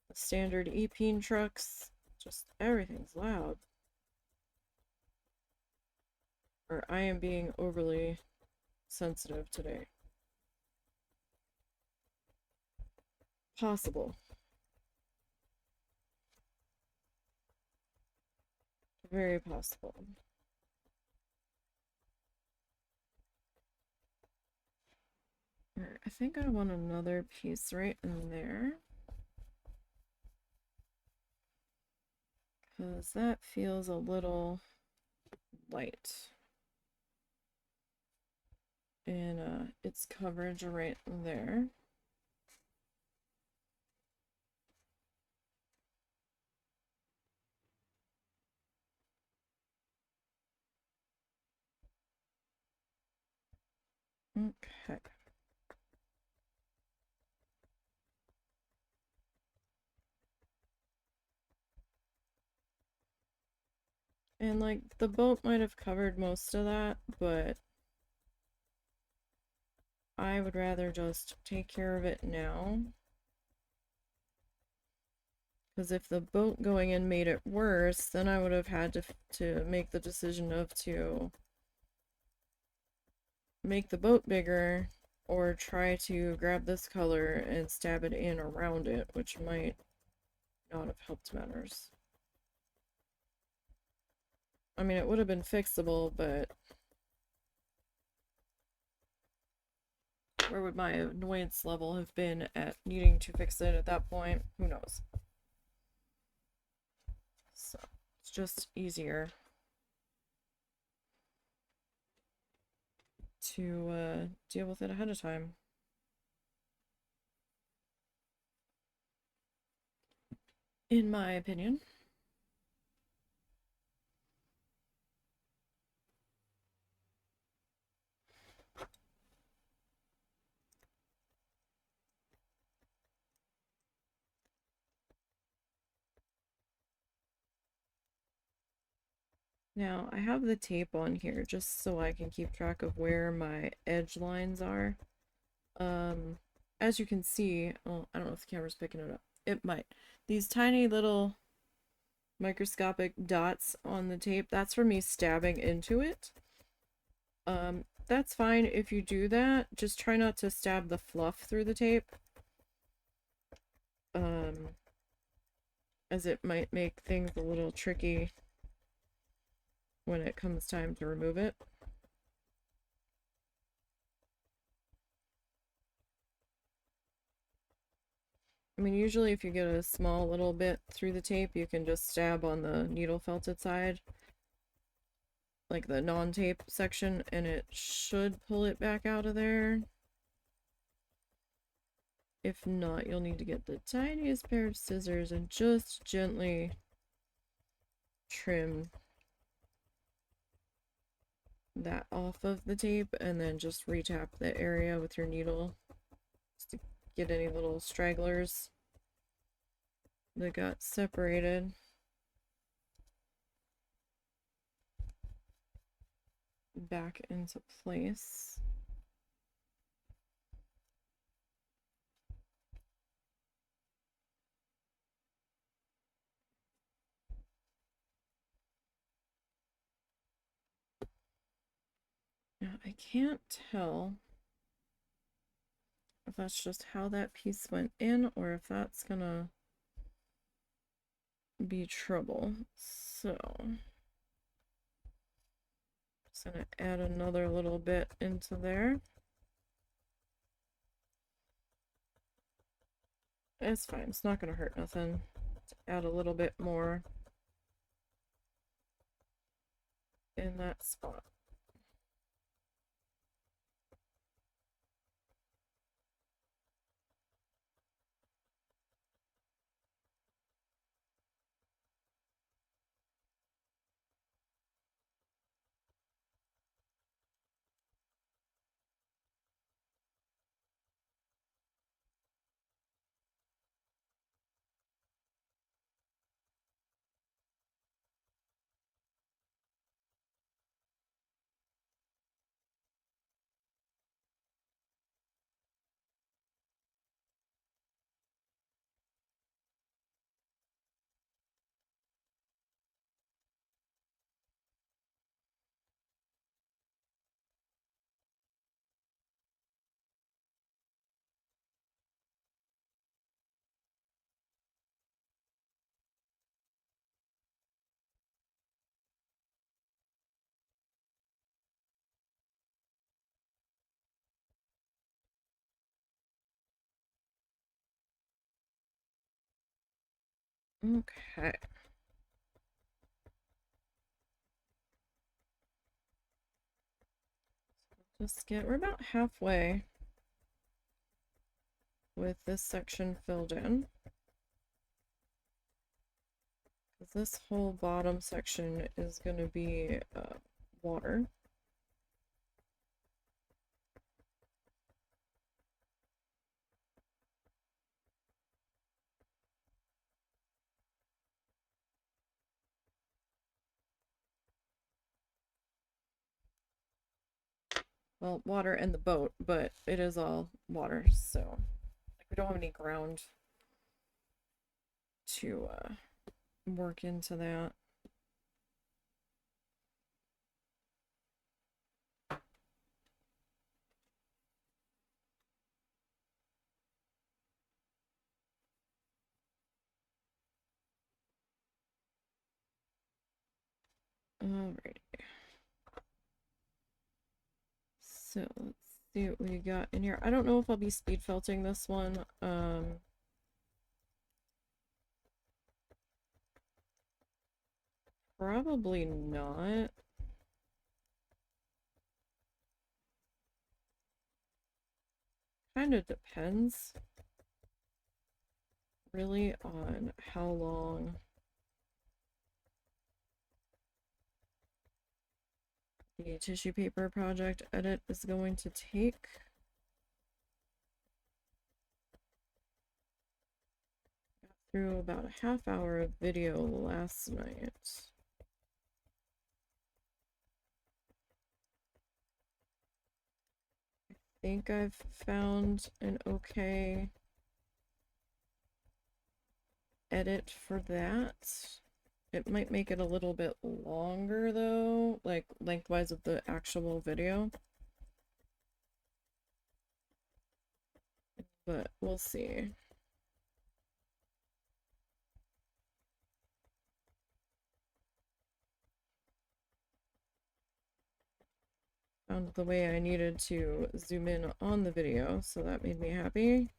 the standard E-Peen trucks, just everything's loud. Or I am being overly sensitive today. Possible. Very possible. I think I want another piece right in there. Because that feels a little light. And its coverage right there. Okay. And like the boat might have covered most of that, but I would rather just take care of it now. Because if the boat going in made it worse, then I would have had to make the decision of to make the boat bigger or try to grab this color and stab it in around it, which might not have helped matters. I mean, it would have been fixable, but where would my annoyance level have been at needing to fix it at that point? Who knows? So, it's just easier to deal with it ahead of time. In my opinion. Now, I have the tape on here just so I can keep track of where my edge lines are. As you can see, well, I don't know if the camera's picking it up. It might. These tiny little microscopic dots on the tape, that's for me stabbing into it. That's fine if you do that. Just try not to stab the fluff through the tape. As it might make things a little tricky when it comes time to remove it. I mean, usually if you get a small little bit through the tape, you can just stab on the needle felted side, like the non-tape section, and it should pull it back out of there. If not, you'll need to get the tiniest pair of scissors and just gently trim that off of the tape, and then just retap the area with your needle just to get any little stragglers that got separated. Back into place. Now, I can't tell if that's just how that piece went in or if that's gonna be trouble. So, just gonna add another little bit into there. It's fine, it's not gonna hurt nothing. Add a little bit more in that spot. Okay. We're about halfway with this section filled in. Because this whole bottom section is going to be water. Well, water and the boat, but it is all water, so like we don't have any ground to work into that. Alrighty. So let's see what we got in here. I don't know if I'll be speed felting this one. Probably not. Kind of depends, really, on how long the tissue paper project edit is going to take. Got through about a half hour of video last night. I think I've found an okay edit for that. It might make it a little bit longer though, like lengthwise of the actual video. But we'll see. Found the way I needed to zoom in on the video, so that made me happy.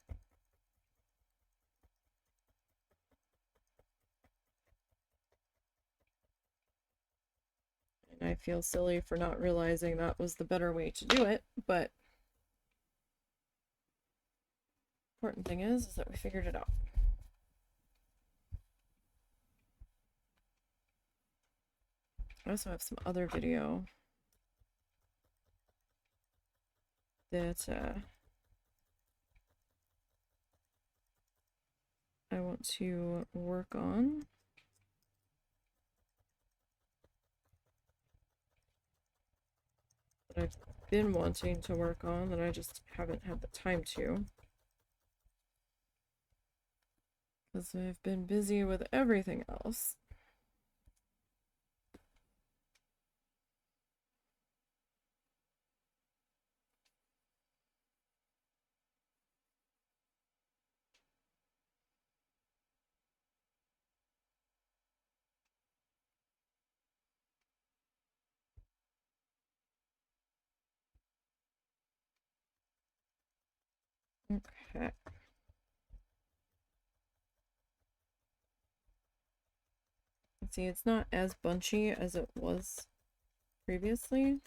And I feel silly for not realizing that was the better way to do it, but important thing is that we figured it out. I also have some other video that I want to work on. That I've been wanting to work on that I just haven't had the time to. Because I've been busy with everything else. Okay. See, it's not as bunchy as it was previously,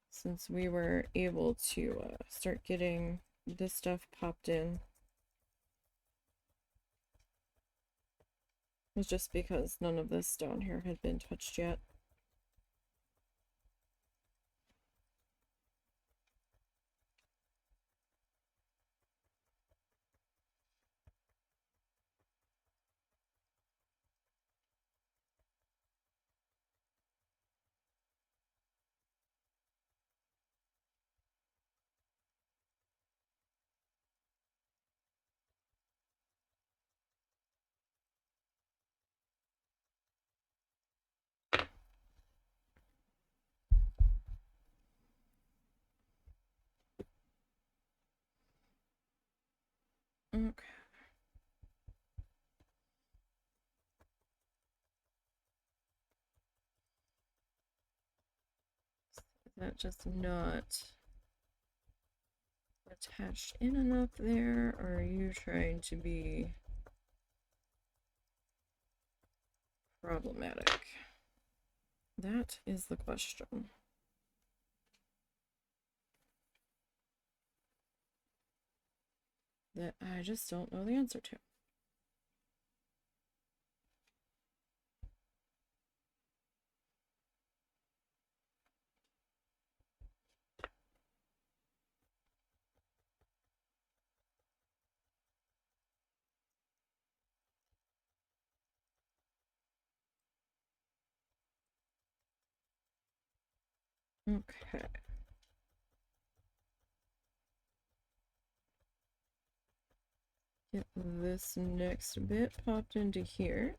since we were able to start getting this stuff popped in. It was just because none of this down here had been touched yet. Okay. Is that just not where attached in enough there, or are you trying to be problematic? That is the question. That I just don't know the answer to. Okay. Get this next bit popped into here.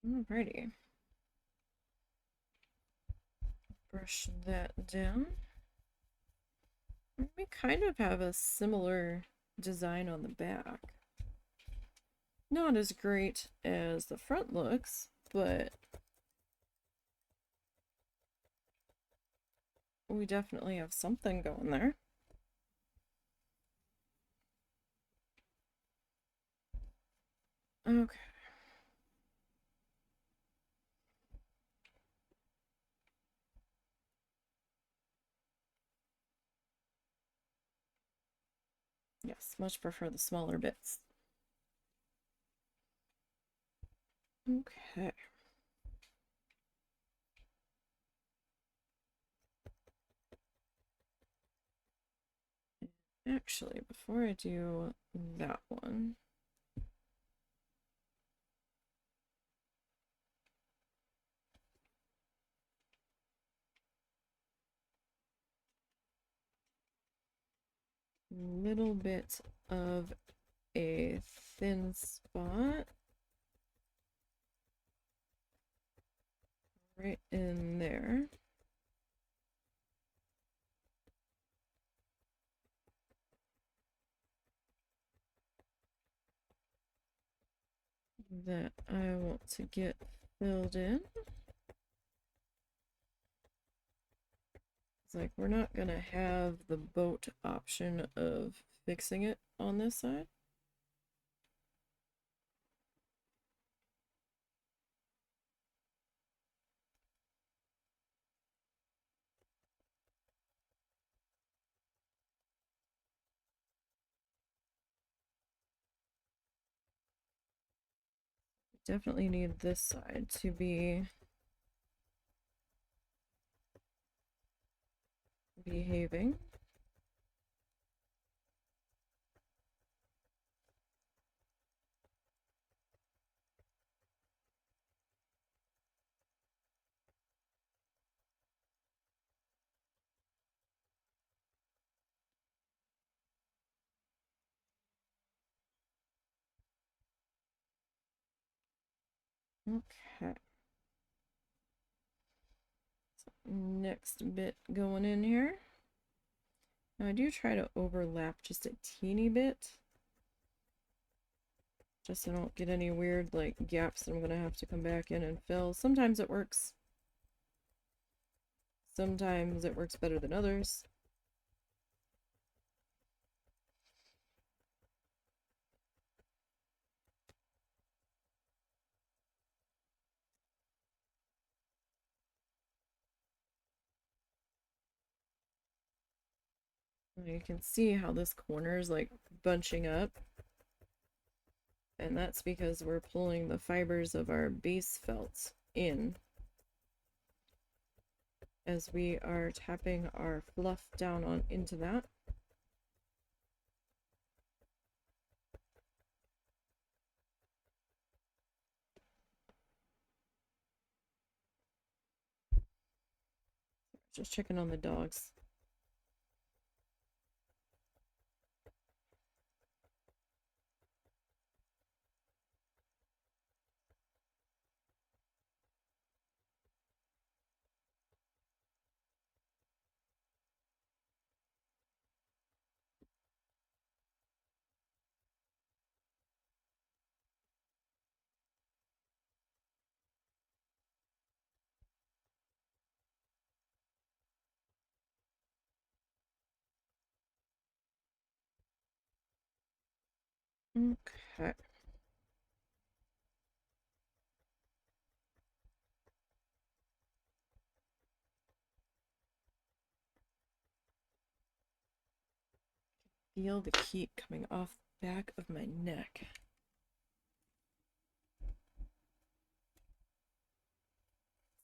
Alrighty. Brush that down. We kind of have a similar design on the back. Not as great as the front looks, but we definitely have something going there. Okay. Yes, much prefer the smaller bits. Okay. Actually, before I do that one, little bit of a thin spot right in there. That I want to get filled in. It's like we're not gonna have the boat option of fixing it on this side. Definitely need this side to be behaving. Okay. So next bit going in here. Now I do try to overlap just a teeny bit, just so I don't get any weird like gaps that I'm gonna have to come back in and fill. Sometimes it works. Sometimes it works better than others. You can see how this corner is like bunching up. And that's because we're pulling the fibers of our base felt in as we are tapping our fluff down on into that. Just checking on the dogs. Okay. Feel the heat coming off the back of my neck.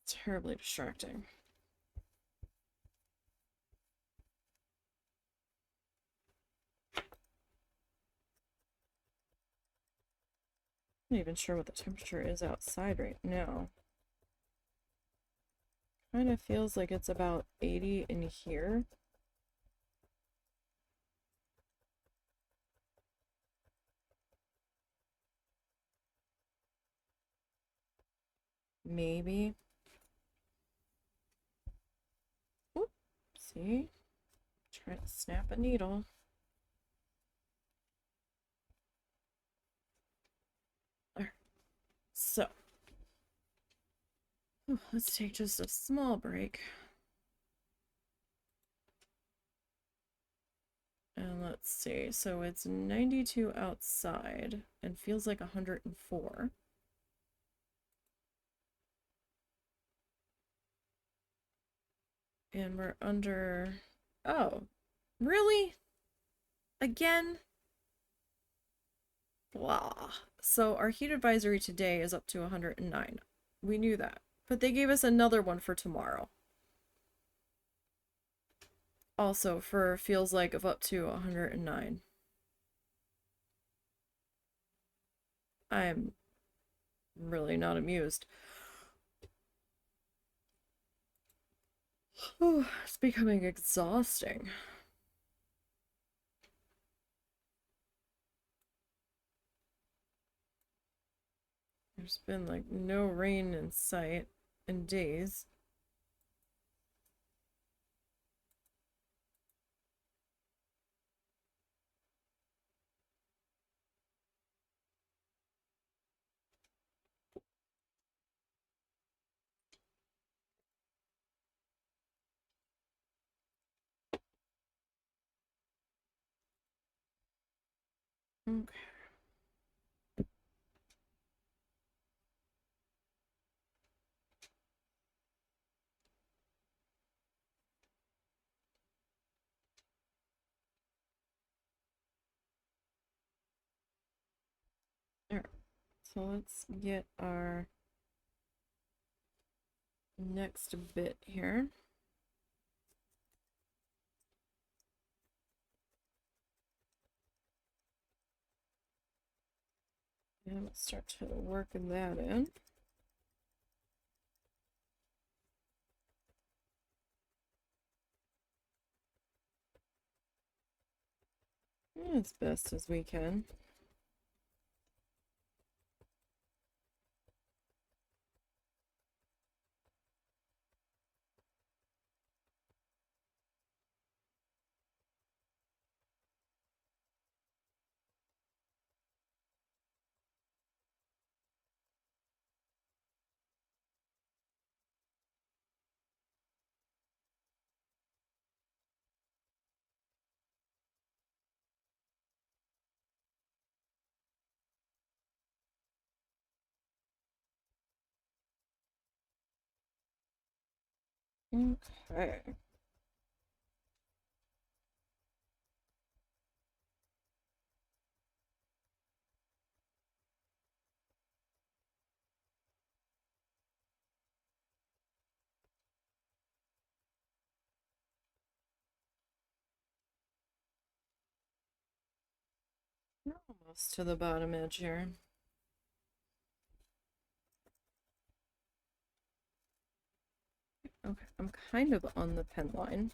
Terribly distracting. I'm not even sure what the temperature is outside right now. Kind of feels like it's about 80 in here. Maybe. Oop, see? Trying to snap a needle. Alright, so let's take just a small break. And let's see, so it's 92 outside and feels like 104. And we're under... Oh, really? Again? Blah. So our heat advisory today is up to 109. We knew that. But they gave us another one for tomorrow. Also for feels like of up to 109. I'm really not amused. Oh, it's becoming exhausting. There's been like no rain in sight in days. Okay. Alright, so let's get our next bit here. And let's start to work that in. As best as we can. Okay. close to the bottom edge here. Okay, I'm kind of on the pen line.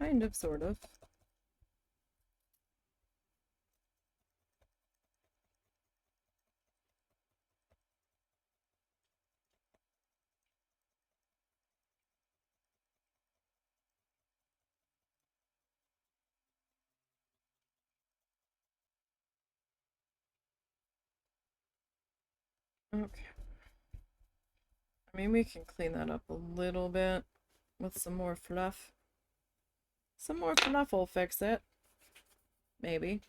Kind of, sort of. Okay. I mean, we can clean that up a little bit with some more fluff. Some more fluff will fix it. Maybe.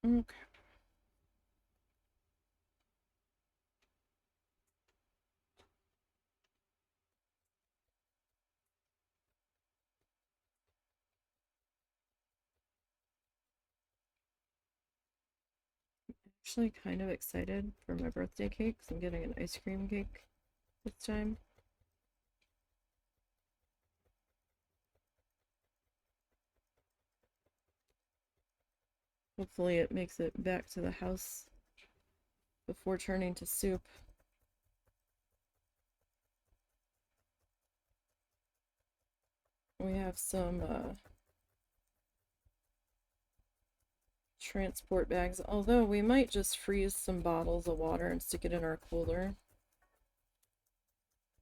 Okay. Actually kind of excited for my birthday cake because I'm getting an ice cream cake this time. Hopefully it makes it back to the house before turning to soup. We have some transport bags, although we might just freeze some bottles of water and stick it in our cooler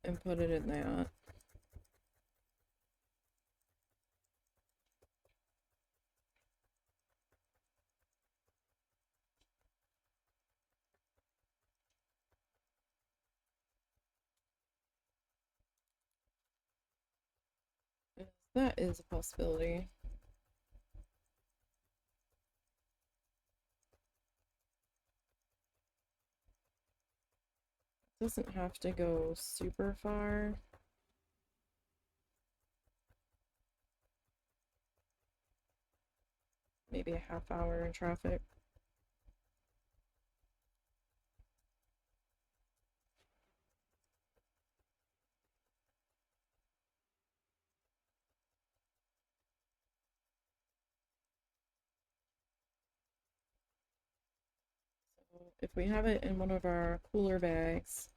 and put it in that. That is a possibility. Doesn't have to go super far. Maybe a half hour in traffic. So if we have it in one of our cooler bags,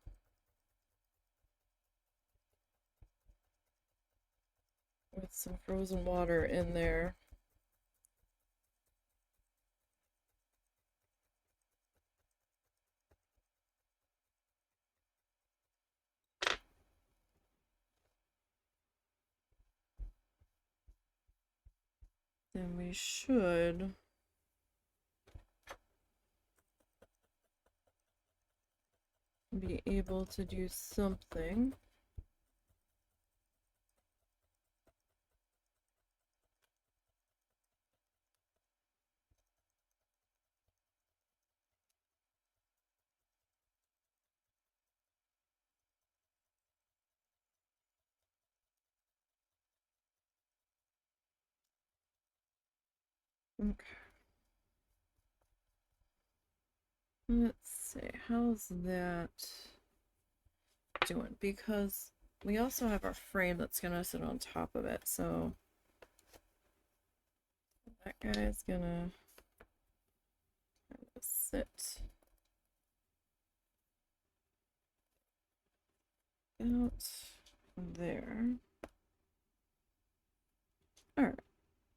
with some frozen water in there, then we should be able to do something. Okay. Let's see, how's that doing? Because we also have our frame that's gonna sit on top of it, so that guy's gonna sit out there. Alright.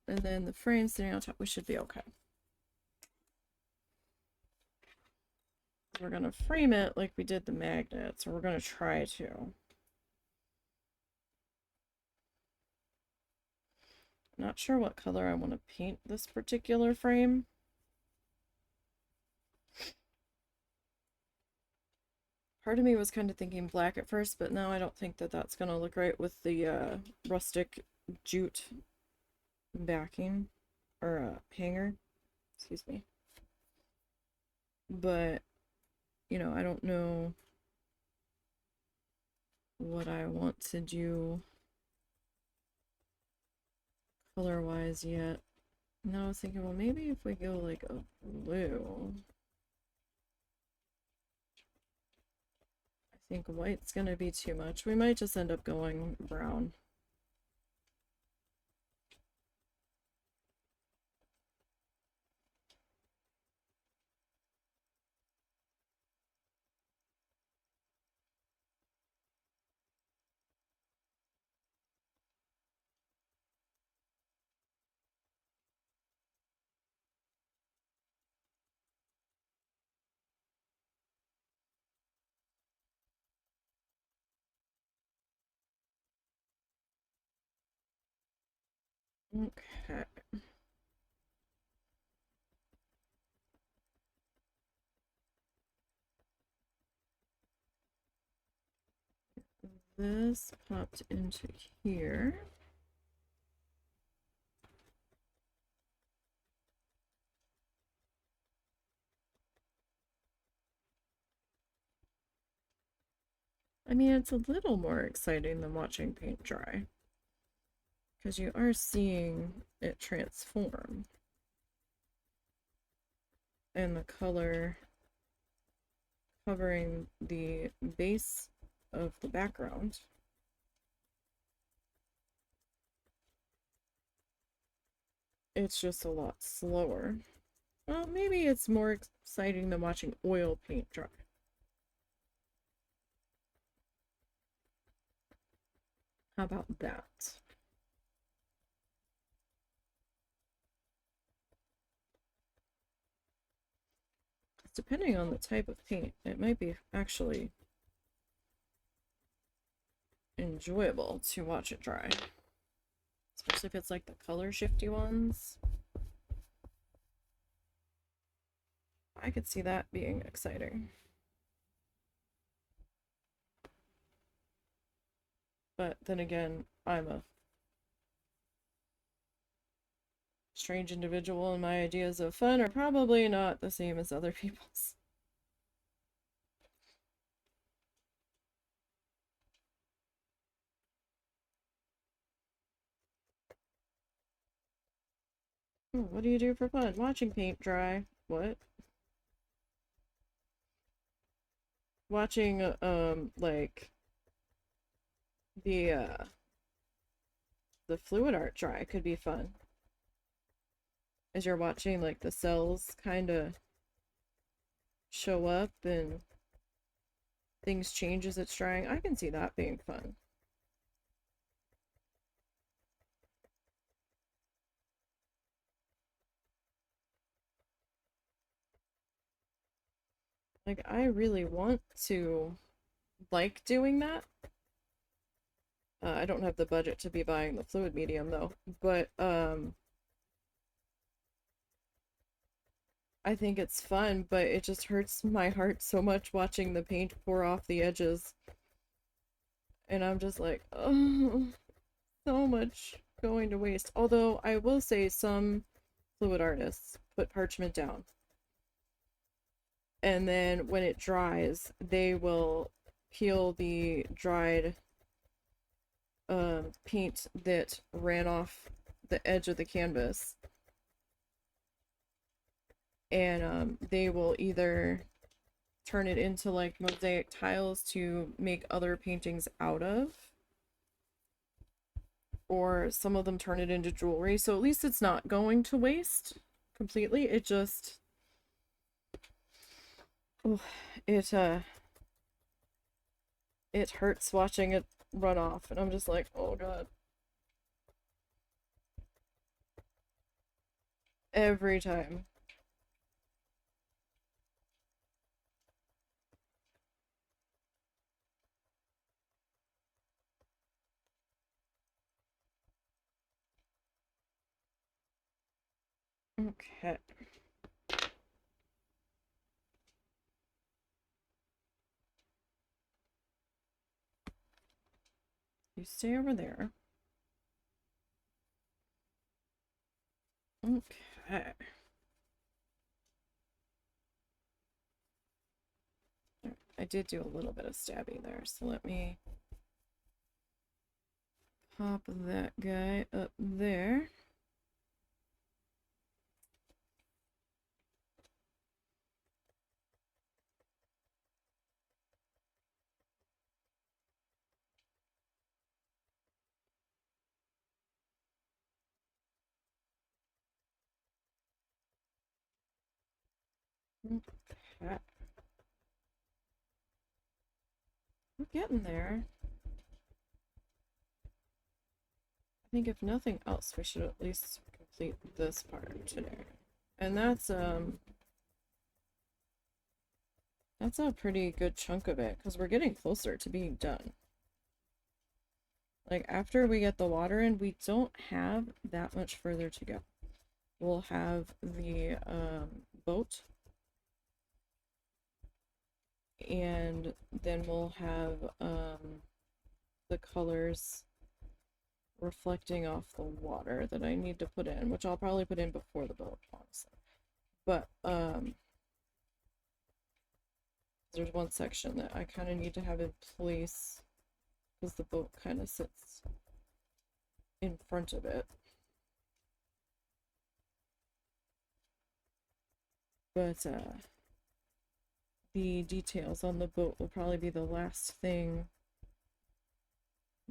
And then the frame sitting on top, we should be okay. We're gonna frame it like we did the magnets, or we're gonna try to. Not sure what color I want to paint this particular frame. Part of me was kind of thinking black at first, but now I don't think that that's gonna look right with the rustic jute backing, or hanger, excuse me. But, you know, I don't know what I want to do color-wise yet. And I was thinking, well, maybe if we go like a blue. I think white's gonna be too much. We might just end up going brown. Okay. This popped into here. I mean, it's a little more exciting than watching paint dry, because you are seeing it transform. And the color covering the base of the background. It's just a lot slower. Well, maybe it's more exciting than watching oil paint dry. How about that? Depending on the type of paint, it might be actually enjoyable to watch it dry. Especially if it's like the color shifty ones. I could see that being exciting. But then again, I'm a strange individual and my ideas of fun are probably not the same as other people's. What do you do for fun? Watching paint dry. What? Watching, like, the fluid art dry could be fun. As you're watching, like, the cells kind of show up and things change as it's drying. I can see that being fun. Like, I really want to like doing that. I don't have the budget to be buying the fluid medium though, but I think it's fun, but it just hurts my heart so much watching the paint pour off the edges. And I'm just like, oh, so much going to waste. Although I will say some fluid artists put parchment down. And then when it dries, they will peel the dried paint that ran off the edge of the canvas, and they will either turn it into like mosaic tiles to make other paintings out of, or some of them turn it into jewelry, so at least it's not going to waste completely. It just, oh, it hurts watching it run off, and I'm just like, oh god. Every time. Okay. You stay over there. Okay. I did do a little bit of stabbing there, so let me pop that guy up there. Okay. We're getting there. I think if nothing else, we should at least complete this part today. And that's a pretty good chunk of it, because we're getting closer to being done. Like, after we get the water in, we don't have that much further to go. We'll have the boat, and then we'll have the colors reflecting off the water that I need to put in, which I'll probably put in before the boat, honestly. But there's one section that I kind of need to have in place because the boat kind of sits in front of it. But the details on the boat will probably be the last thing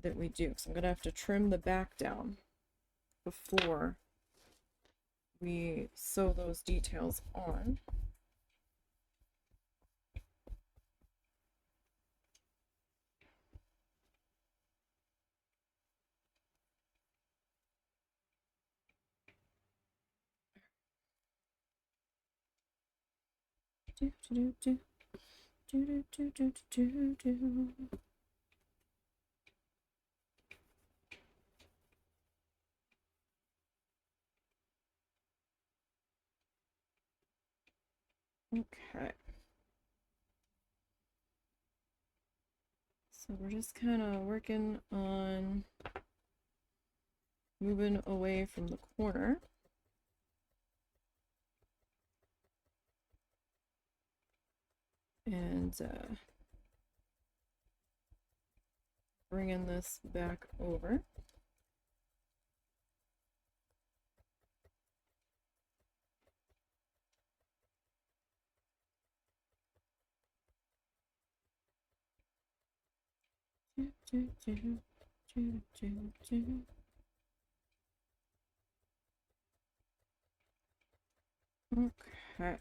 that we do, because I'm gonna have to trim the back down before we sew those details on. Okay. So we're just kind of working on moving away from the corner. And bringing this back over. Okay.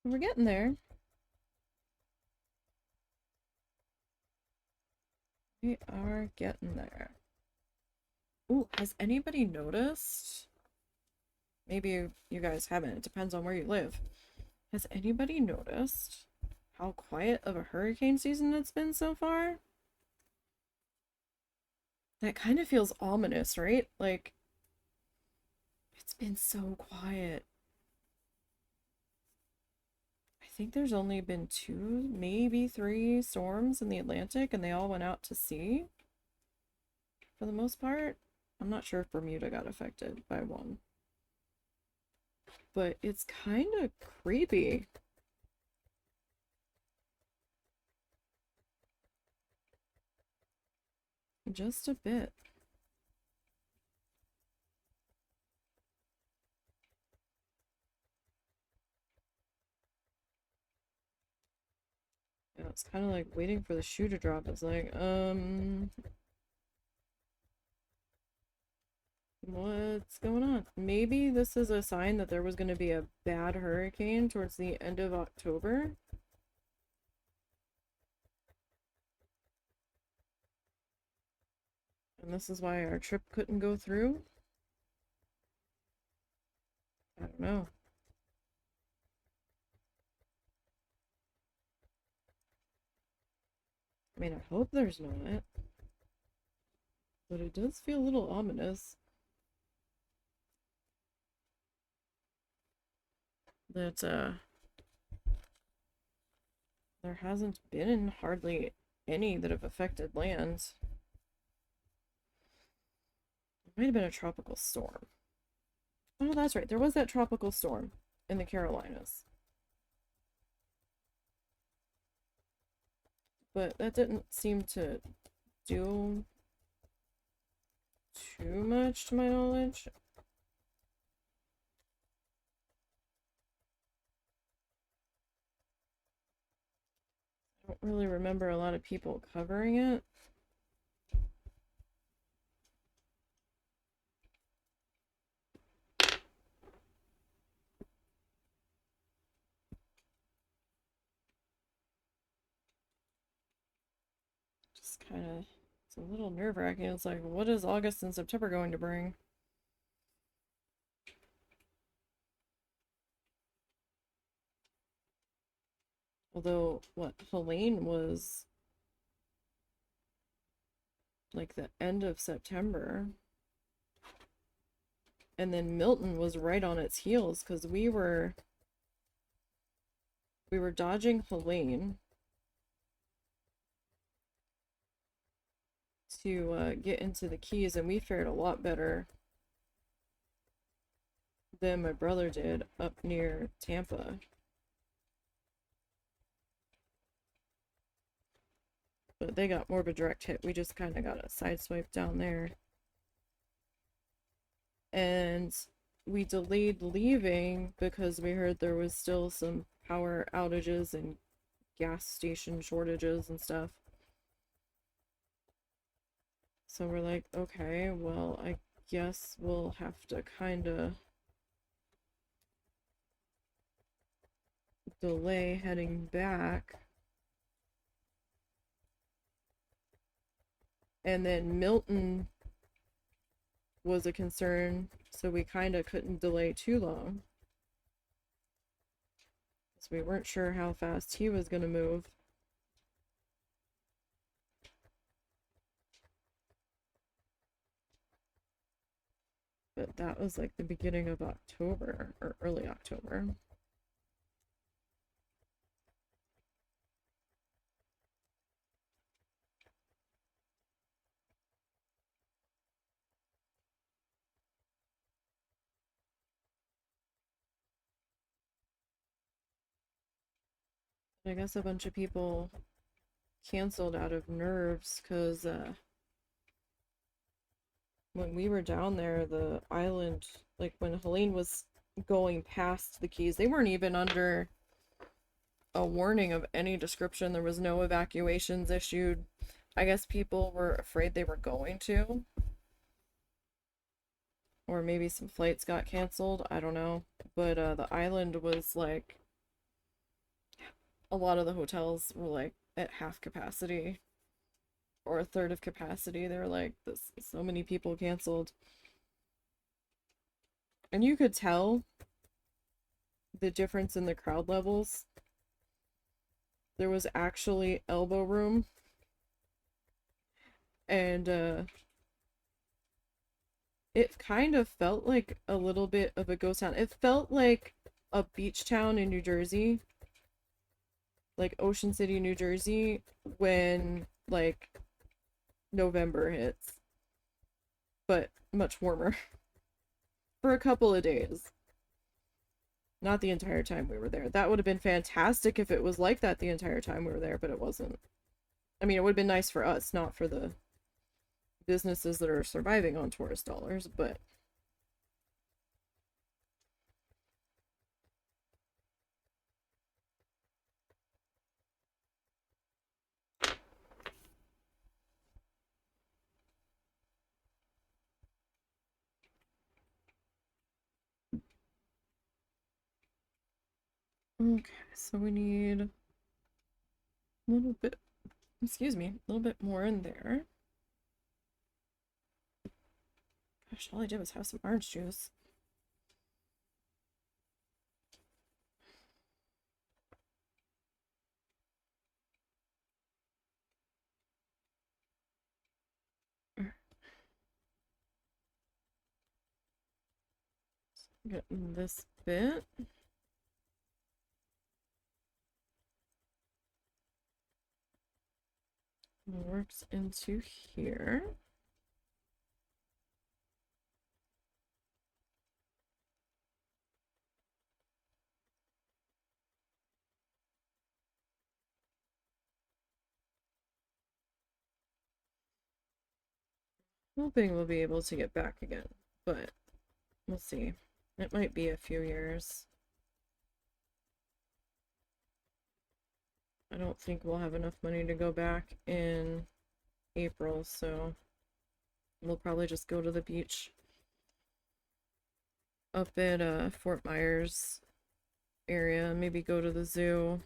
We're getting there. We are getting there. Ooh, has anybody noticed? Maybe you guys haven't. It depends on where you live. Has anybody noticed how quiet of a hurricane season it's been so far? That kind of feels ominous, right? Like, it's been so quiet. I think there's only been 2, maybe 3 storms in the Atlantic, and they all went out to sea for the most part. I'm not sure if Bermuda got affected by one. But it's kind of creepy. Just a bit. Yeah, it's kind of like waiting for the shoe to drop. It's like, what's going on? Maybe this is a sign that there was going to be a bad hurricane towards the end of October. And this is why our trip couldn't go through. I don't know. I mean, I hope there's not. But it does feel a little ominous that there hasn't been hardly any that have affected land. It might have been a tropical storm. Oh, that's right. There was that tropical storm in the Carolinas. But that didn't seem to do too much to my knowledge. don't really remember a lot of people covering it. Just kind of, it's a little nerve-wracking. It's like, what is August and September going to bring? Although, what, Helene was like the end of September. And then Milton was right on its heels because we were dodging Helene to get into the Keys, and we fared a lot better than my brother did up near Tampa. But they got more of a direct hit. We just kind of got a sideswipe down there. And we delayed leaving because we heard there was still some power outages and gas station shortages and stuff. So we're like, okay, well, I guess we'll have to kind of delay heading back. And then Milton was a concern, so we kind of couldn't delay too long. Because we weren't sure how fast he was going to move. But that was like the beginning of October, or early October. I guess a bunch of people canceled out of nerves because when we were down there, the island, like when Helene was going past the Keys, they weren't even under a warning of any description. There was no evacuations issued. I guess people were afraid they were going to. Or maybe some flights got canceled. I don't know. But the island was like, a lot of the hotels were like at half capacity or a third of capacity. They were like, this, so many people canceled. And you could tell the difference in the crowd levels. There was actually elbow room. And it kind of felt like a little bit of a ghost town. It felt like a beach town in New Jersey. Like Ocean City, New Jersey, when like November hits. But much warmer. For a couple of days. Not the entire time we were there. That would have been fantastic if it was like that the entire time we were there, but it wasn't. I mean, it would have been nice for us, not for the businesses that are surviving on tourist dollars, but okay, so we need a little bit, excuse me, a little bit more in there. Gosh, all I did was have some orange juice. Getting this bit. Works into here. Hoping we'll be able to get back again, but we'll see. It might be a few years. I don't think we'll have enough money to go back in April, so we'll probably just go to the beach up at Fort Myers area, maybe go to the zoo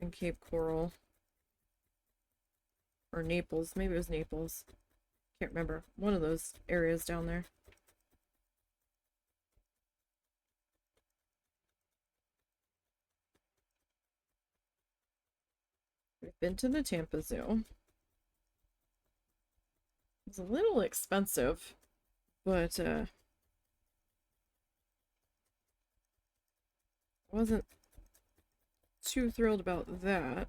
in Cape Coral or Naples. Maybe it was Naples. Can't remember. One of those areas down there. We've been to the Tampa Zoo. It's a little expensive, but wasn't too thrilled about that.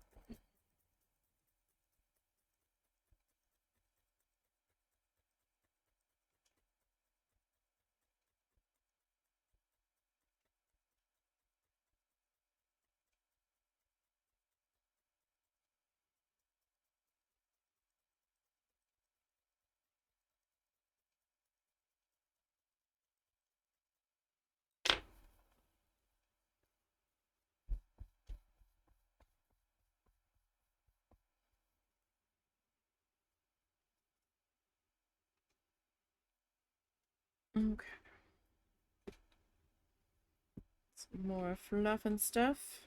Okay. Some more fluff and stuff.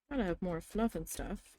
Gotta have more fluff and stuff.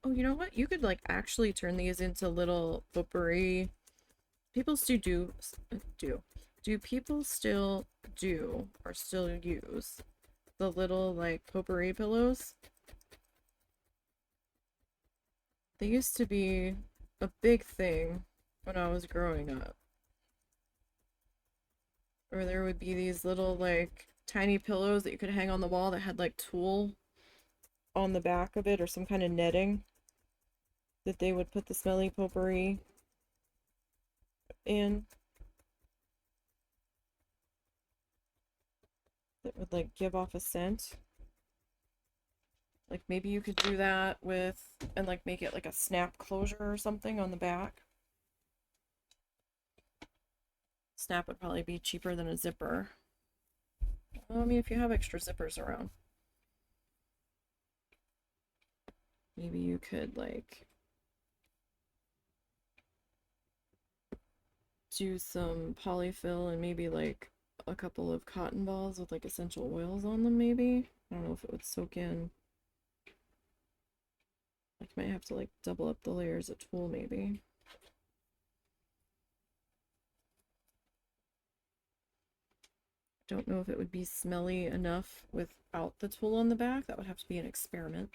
Oh, you know what? You could like actually turn these into little potpourri. People still do people still do or still use the little like potpourri pillows? They used to be a big thing when I was growing up. Or there would be these little like tiny pillows that you could hang on the wall that had like tulle on the back of it or some kind of netting that they would put the smelly potpourri in that would like give off a scent. Like maybe you could do that with and like make it like a snap closure or something on the back. Snap would probably be cheaper than a zipper. Well, I mean, if you have extra zippers around, maybe you could like do some polyfill and maybe like a couple of cotton balls with like essential oils on them, maybe. I don't know if it would soak in. Like, might have to like double up the layers of tulle, maybe. Don't know if it would be smelly enough without the tulle on the back. That would have to be an experiment.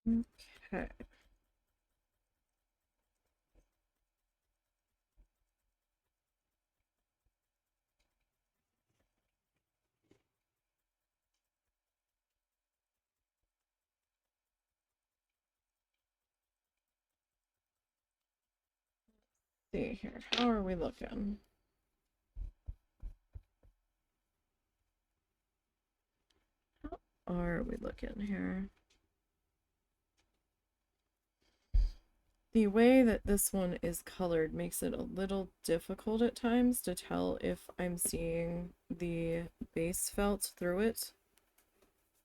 Okay. See here. How are we looking? are we looking here? The way that this one is colored makes it a little difficult at times to tell if I'm seeing the base felt through it,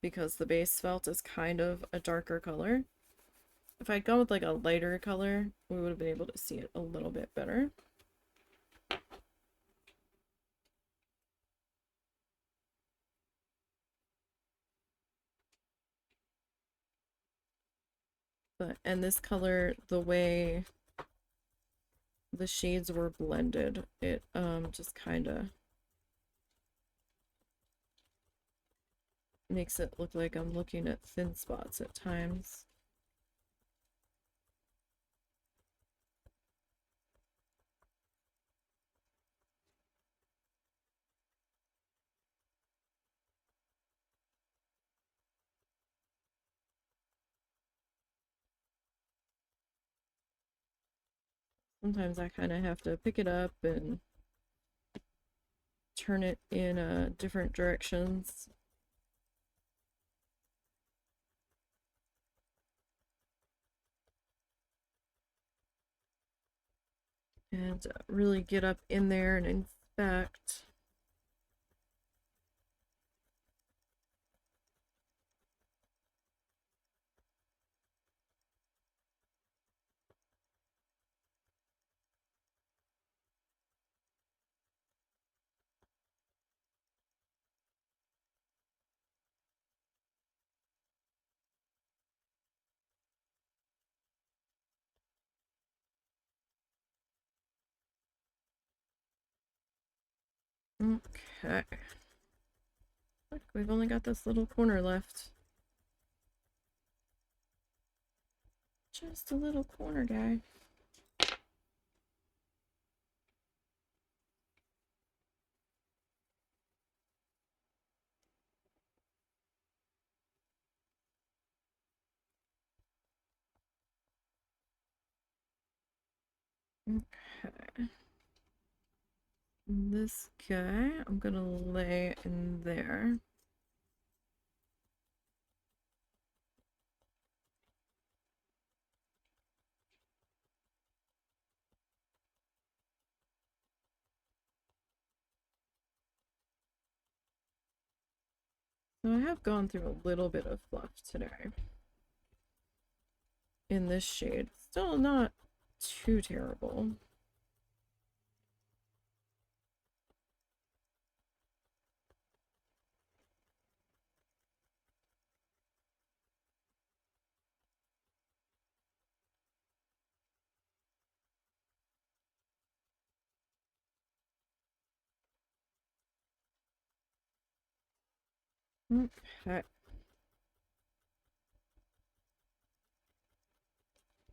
because the base felt is kind of a darker color. If I'd gone with like a lighter color, we would have been able to see it a little bit better. And this color, the way the shades were blended, it just kind of makes it look like I'm looking at thin spots at times. Sometimes I kind of have to pick it up and turn it in different directions. And really get up in there and inspect. Okay. Look, we've only got this little corner left. Just a little corner guy. Okay. This guy, I'm gonna lay in there. So I have gone through a little bit of fluff today in this shade. Still not too terrible. Okay.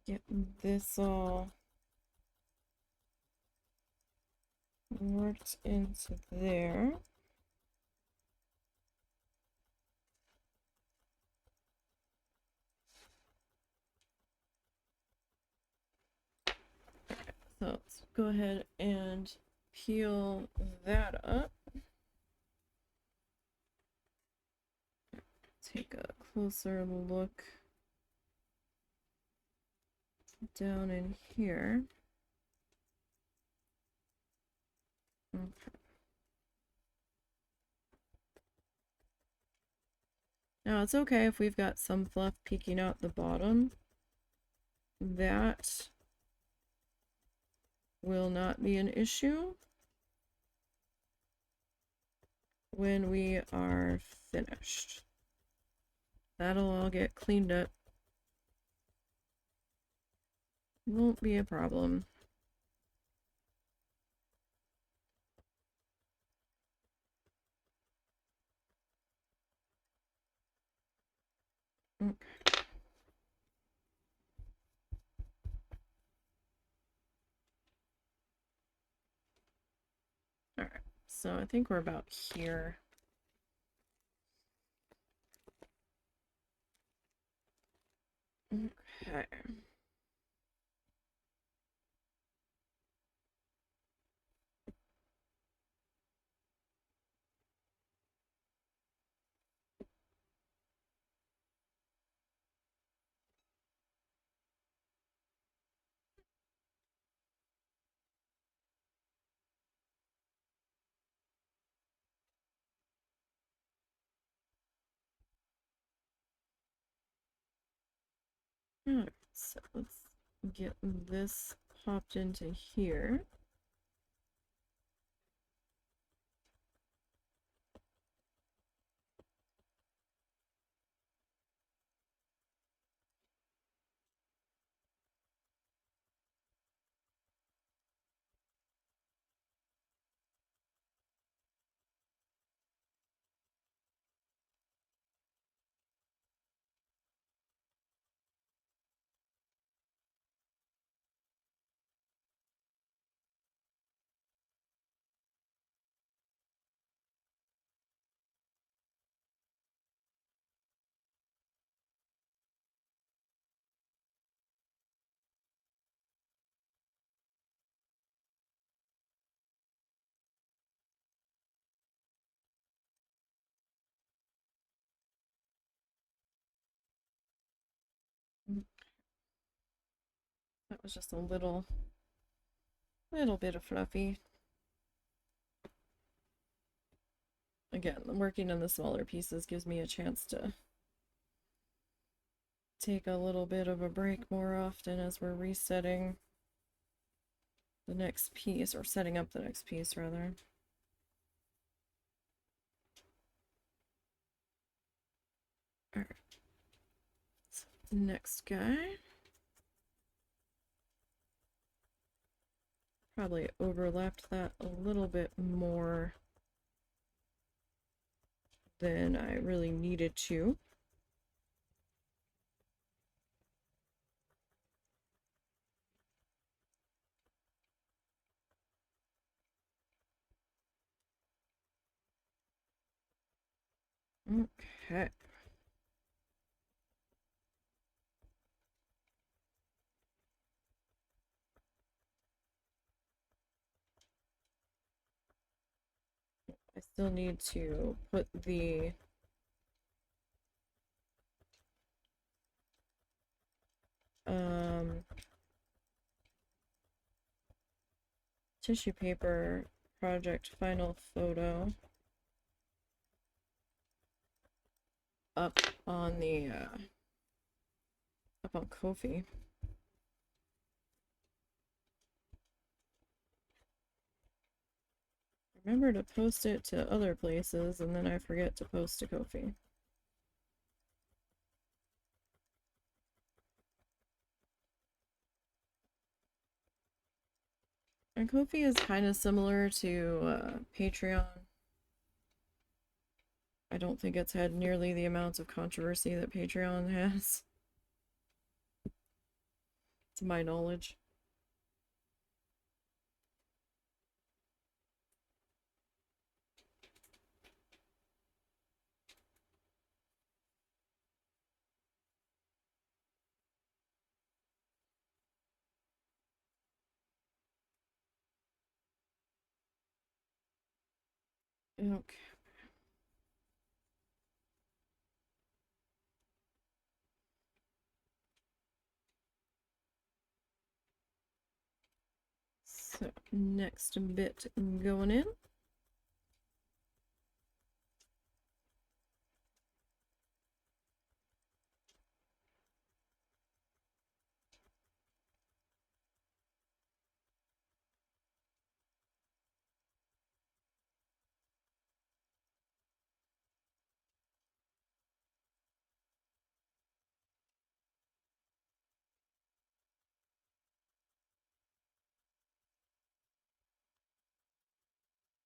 Getting this all worked into there. So let's go ahead and peel that up. Take a closer look down in here. Okay. Now it's okay if we've got some fluff peeking out the bottom. That will not be an issue when we are finished. That'll all get cleaned up. Won't be a problem. Okay. Alright, so I think we're about here. Okay. Alright, so let's get this popped into here. That was just a little bit of fluffy. Again, working on the smaller pieces gives me a chance to take a little bit of a break more often as we're resetting the next piece, or setting up the next piece rather. Alright. So next guy. Probably overlapped that a little bit more than I really needed to. Okay. I still need to put the tissue paper project final photo up on the up on Ko-fi. Remember to post it to other places, and then I forget to post to Ko-fi. And Ko-fi is kind of similar to Patreon. I don't think it's had nearly the amounts of controversy that Patreon has, to my knowledge. Okay. So, next bit going in.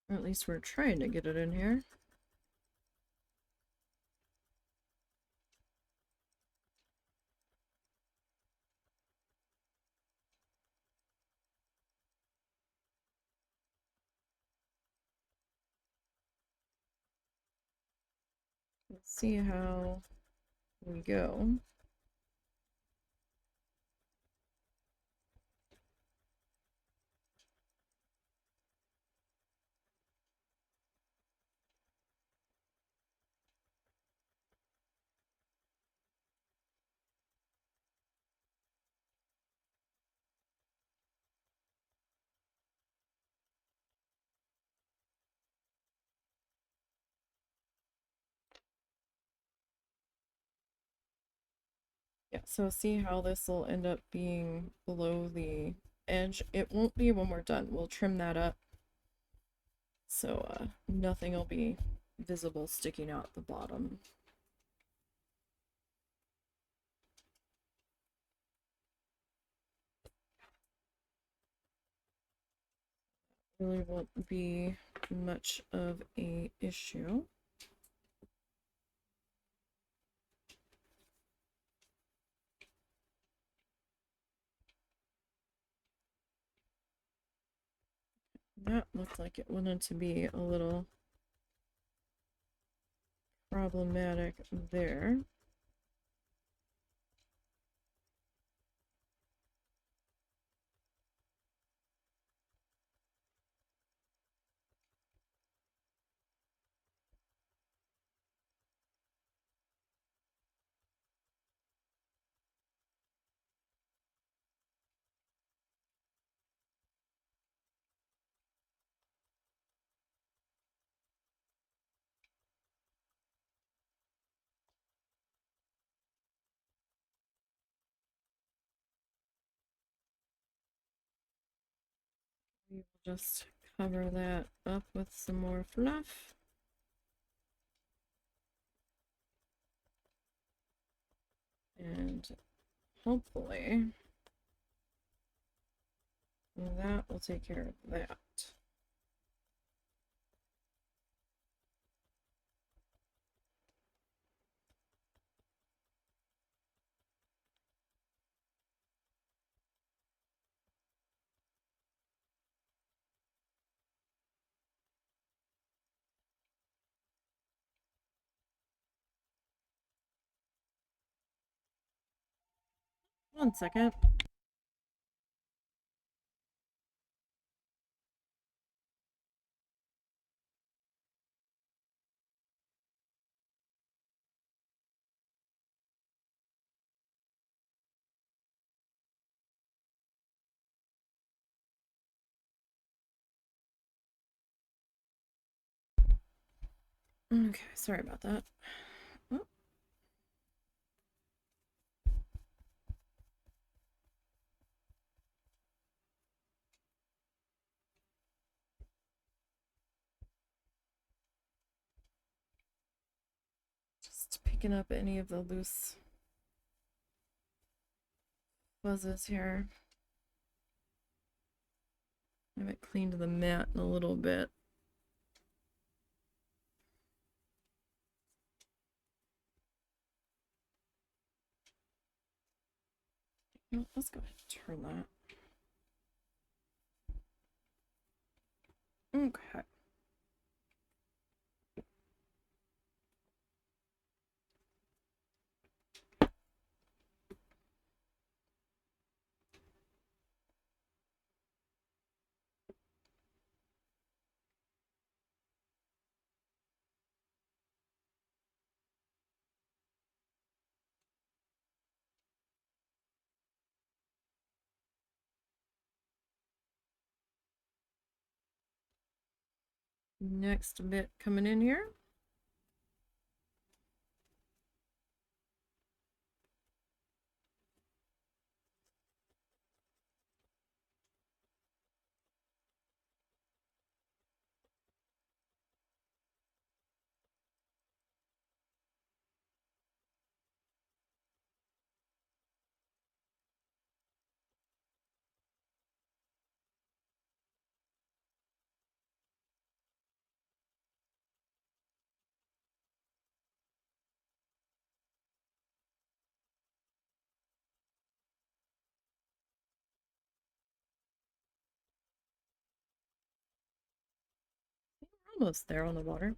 Or at least we're trying to get it in here. Let's see how we go. Yeah, so see how this will end up being below the edge? It won't be when we're done. We'll trim that up so nothing will be visible sticking out the bottom. Really won't be much of a issue. That looked like it wanted to be a little problematic there. We will just cover that up with some more fluff. And hopefully that will take care of that. One second. Okay, sorry about that. Oh. Just picking up any of the loose fuzzes here. I haven't cleaned the mat in a little bit. Let's go ahead and turn that. Okay. Next bit coming in here. We're almost there on the water.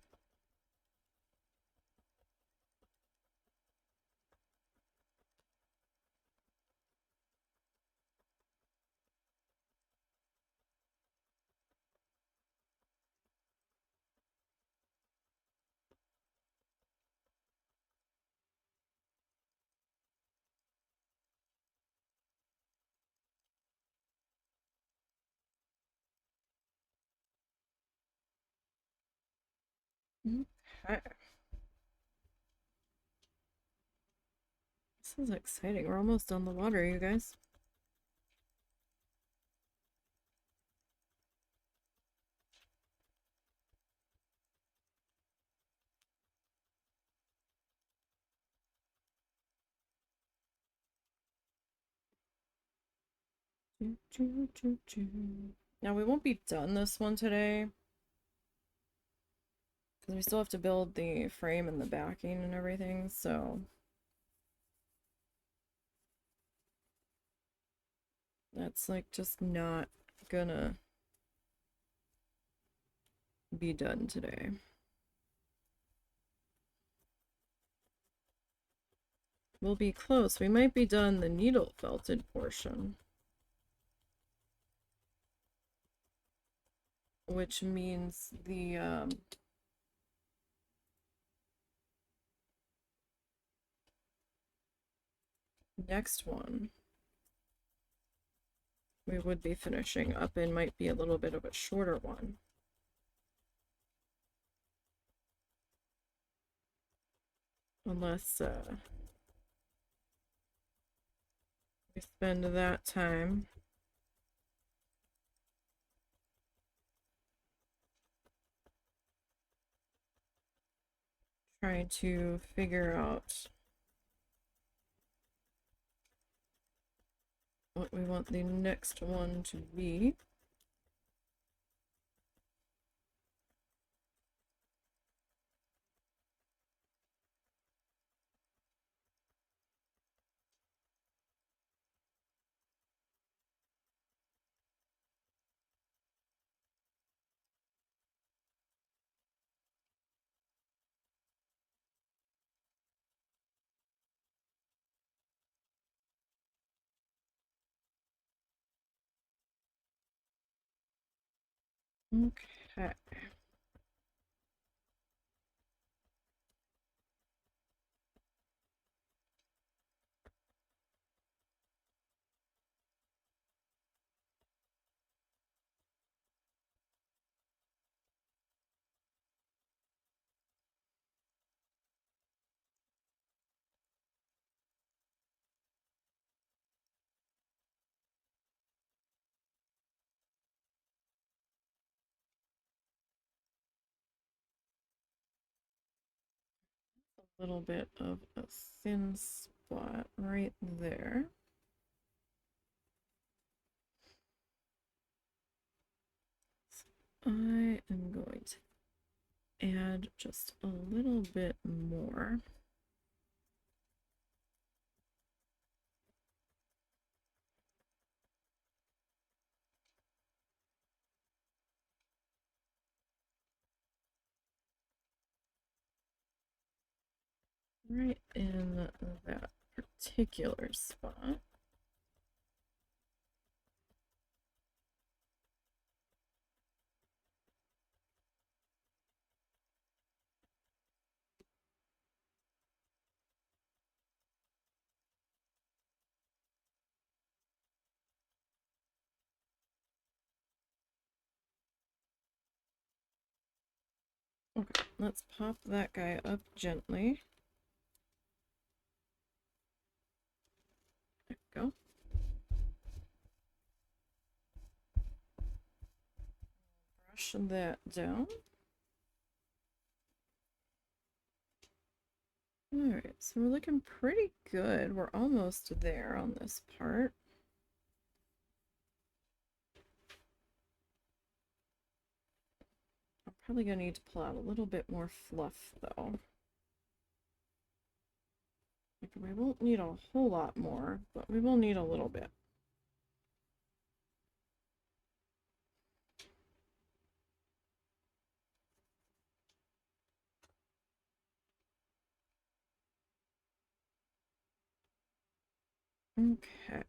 Okay. This is exciting. We're almost on the water, you guys. Now we won't be done this one today because we still have to build the frame and the backing and everything, so that's like just not gonna be done today. We'll be close. We might be done the needle felted portion, which means the next one we would be finishing up in might be a little bit of a shorter one. Unless we spend that time trying to figure out what we want the next one to be. Okay. A little bit of a thin spot right there. So I am going to add just a little bit more. Right in that particular spot. Okay, let's pop that guy up gently. There we go. Brush that down. Alright, so we're looking pretty good. We're almost there on this part. I'm probably going to need to pull out a little bit more fluff, though. Like, we won't need a whole lot more, but we will need a little bit. Okay.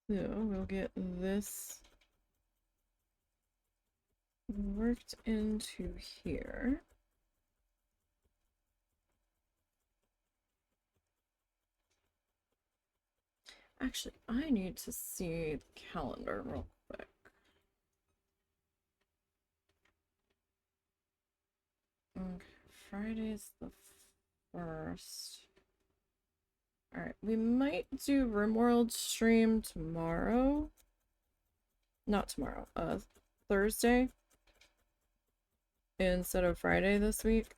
So we'll get this worked into here. Actually, I need to see the calendar real quick. Okay, Friday's the 1st. Alright, we might do RimWorld stream tomorrow. Not tomorrow, Thursday. Instead of Friday this week.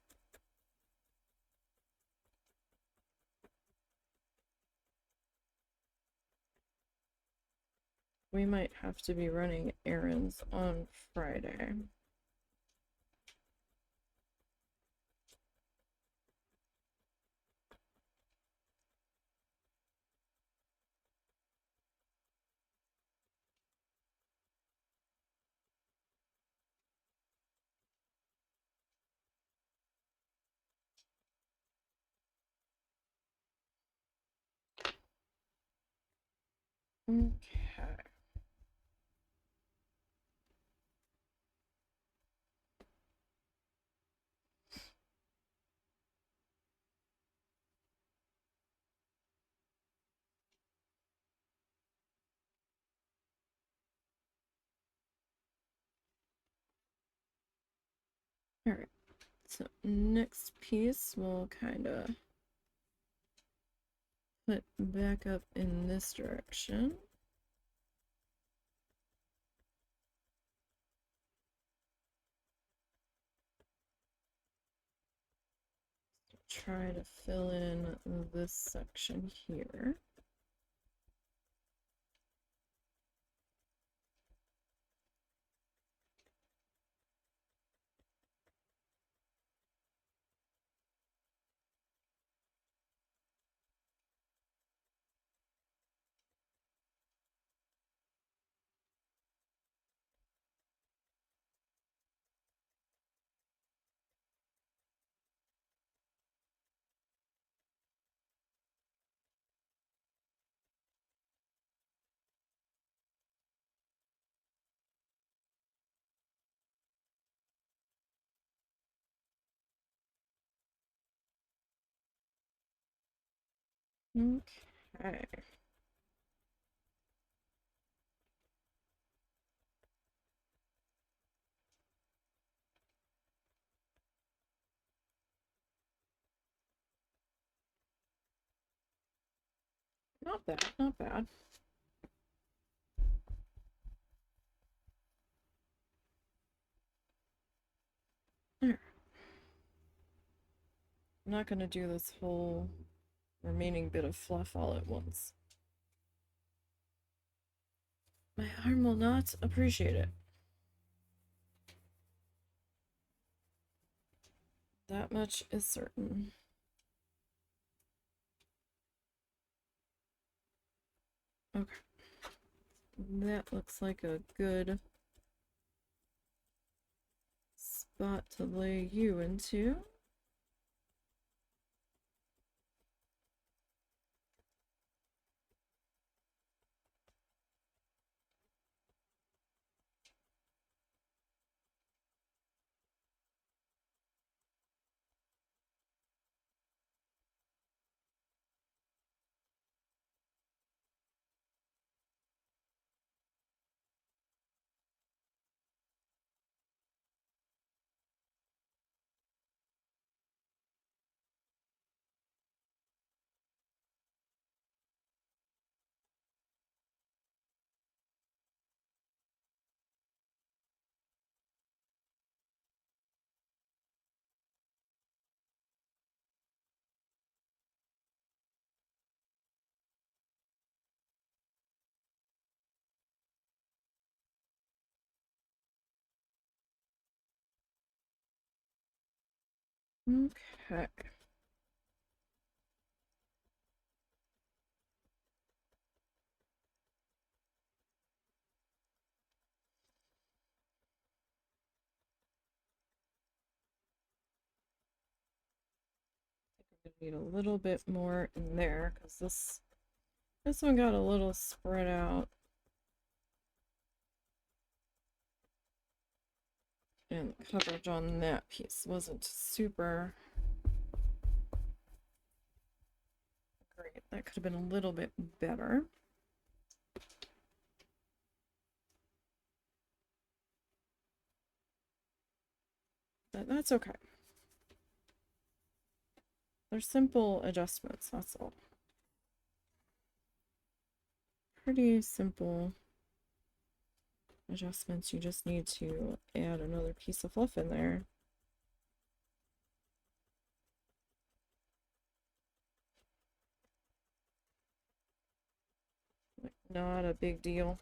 We might have to be running errands on Friday. Okay. Alright, so next piece we'll kind of put back up in this direction. Try to fill in this section here. Okay. Not bad, not bad. I'm not gonna do this whole remaining bit of fluff all at once. My arm will not appreciate it. That much is certain. Okay. That looks like a good spot to lay you into. Okay. Need a little bit more in there because this one got a little spread out. And the coverage on that piece wasn't super great. That could have been a little bit better. But that's okay. They're simple adjustments, that's all. Pretty simple adjustments. You just need to add another piece of fluff in there. Like, not a big deal.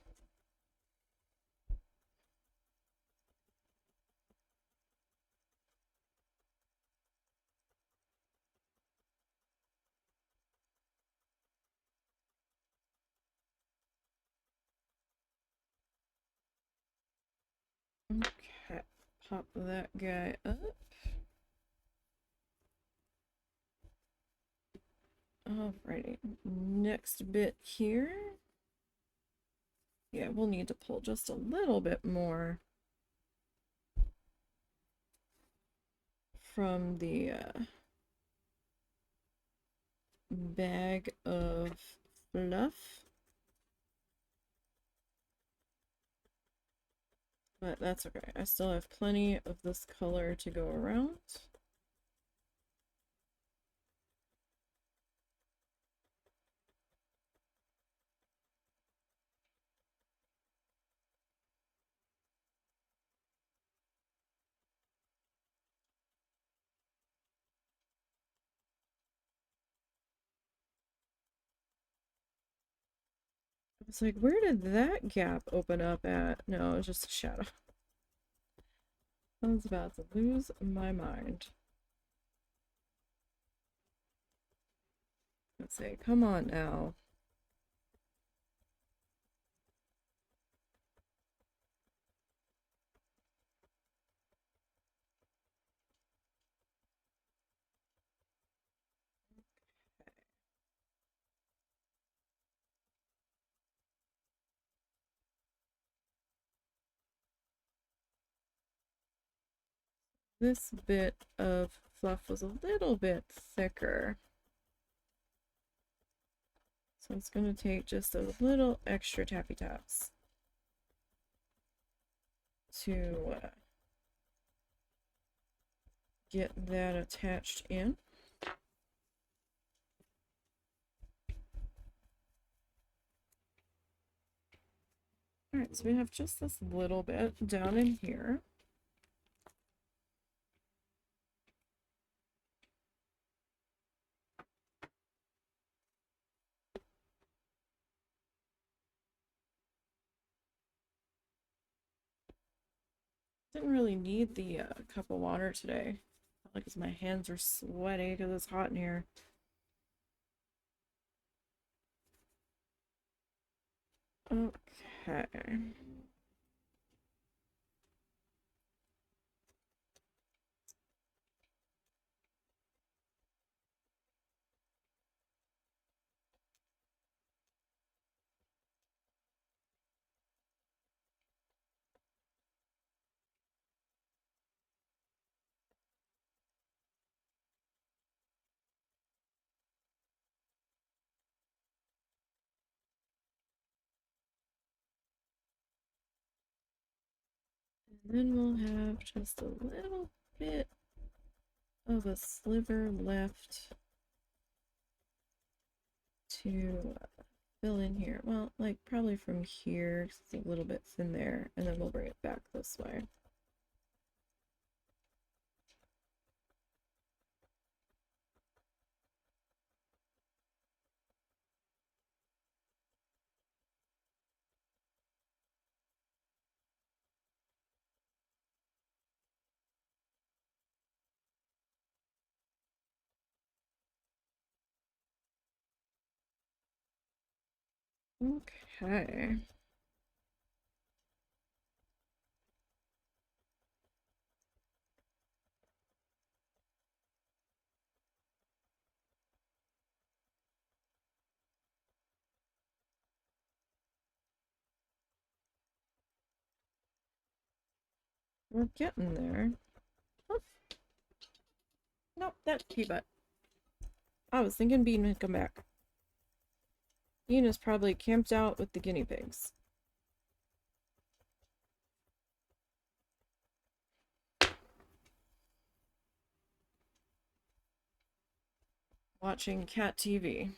Okay, pop that guy up. Alrighty, next bit here. Yeah, we'll need to pull just a little bit more from the bag of fluff. But that's okay. I still have plenty of this color to go around. I was like, where did that gap open up at? No, it was just a shadow. I was about to lose my mind. Let's say, come on now. This bit of fluff was a little bit thicker. So it's going to take just a little extra tappy taps to get that attached in. Alright, so we have just this little bit down in here. Didn't really need the cup of water today. Like, my hands are sweaty because it's hot in here. Okay. And then we'll have just a little bit of a sliver left to fill in here. Well, like probably from here, it's a little bit thin there, and then we'll bring it back this way. Okay. We're getting there. Oh. Nope, that's P-Butt. I was thinking Bean would come back. Bean is probably camped out with the guinea pigs. watching cat TV.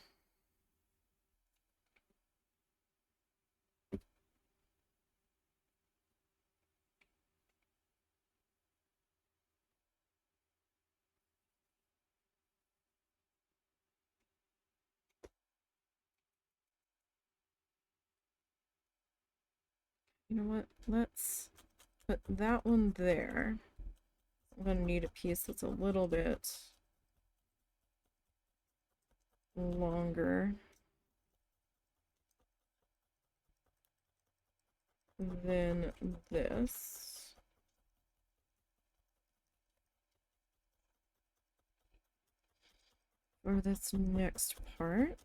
You know what? Let's put that one there. I'm gonna need a piece that's a little bit longer than this. For this next part.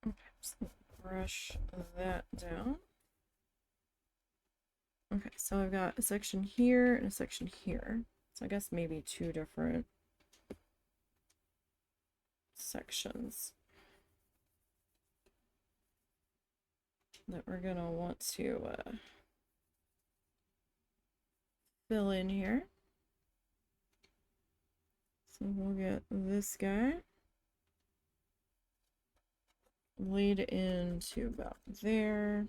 Okay, just brush that down. Okay, so I've got a section here and a section here. So I guess maybe two different sections that we're gonna want to fill in here. So we'll get this guy laid into about there.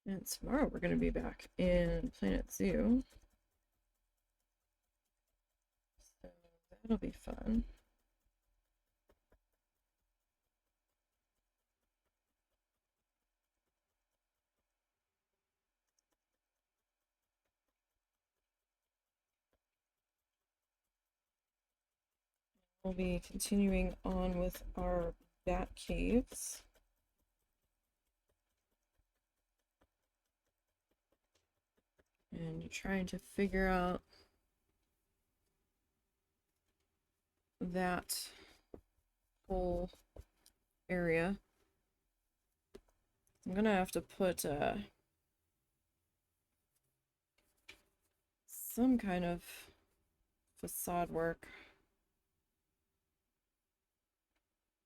And tomorrow we're going to be back in Planet Zoo. So that'll be fun. We'll be continuing on with our bat caves. And you're trying to figure out that whole area. I'm gonna have to put some kind of facade work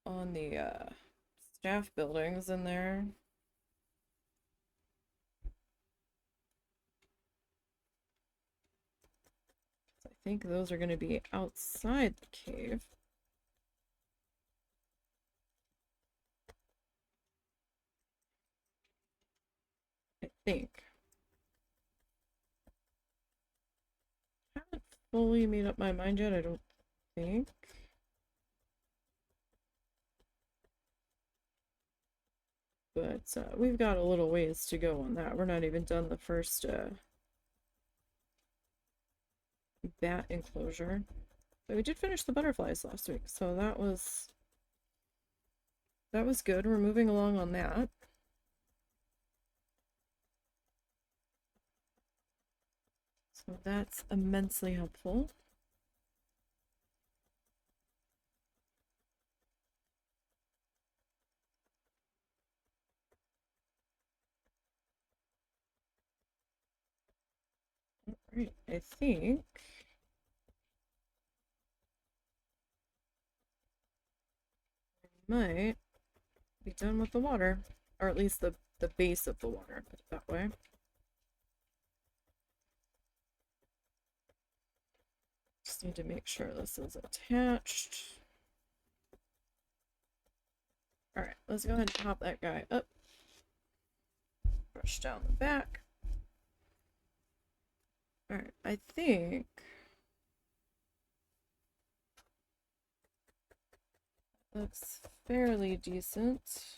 on the staff buildings in there. I think those are going to be outside the cave. I think. I haven't fully made up my mind yet, I don't think. But we've got a little ways to go on that. We're not even done the first bat enclosure. But we did finish the butterflies last week, so that was good. We're moving along on that. So that's immensely helpful. Alright, I think we might be done with the water. Or at least the base of the water, put it that way. Just need to make sure this is attached. Alright, let's go ahead and pop that guy up. Brush down the back. Alright, I think looks fairly decent.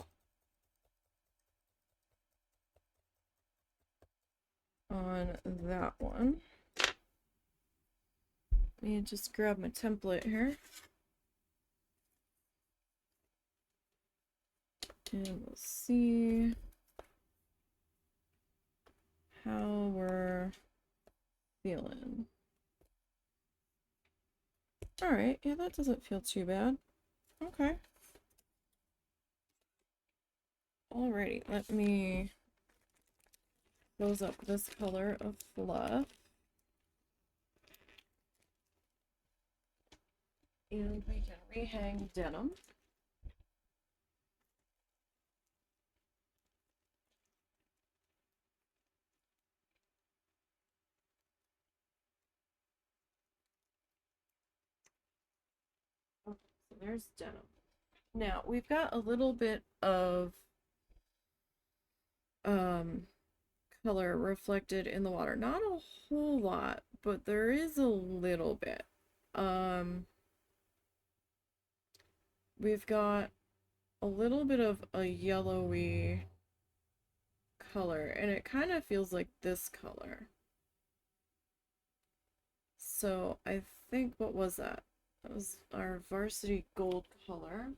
On that one. Let me just grab my template here. And we'll see how we're feeling. Alright, yeah, that doesn't feel too bad. Okay. Alrighty, let me close up this color of fluff. And we can rehang denim. Okay, so there's denim. Now, we've got a little bit of color reflected in the water. Not a whole lot, but there is a little bit. We've got a little bit of a yellowy color, and it kind of feels like this color. So I think, what was that? That was our varsity gold color.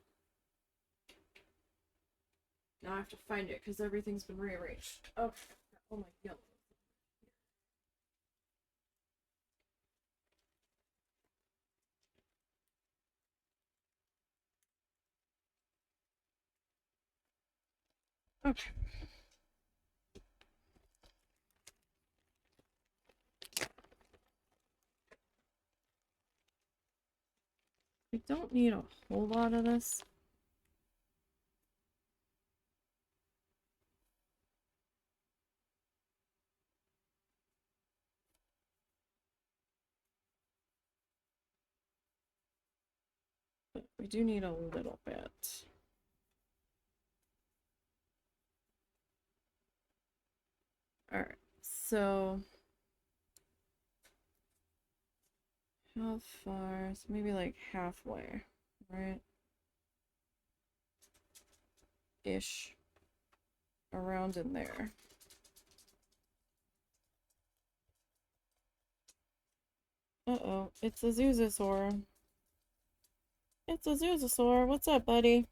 Now I have to find it because everything's been rearranged. Okay. Oh my yellow. Okay. We don't need a whole lot of this. But we do need a little bit. Alright, so how far? So maybe like halfway, right? Ish. Around in there. Uh-oh, it's a Zoozosaur. It's a Zoozosaur. What's up, buddy?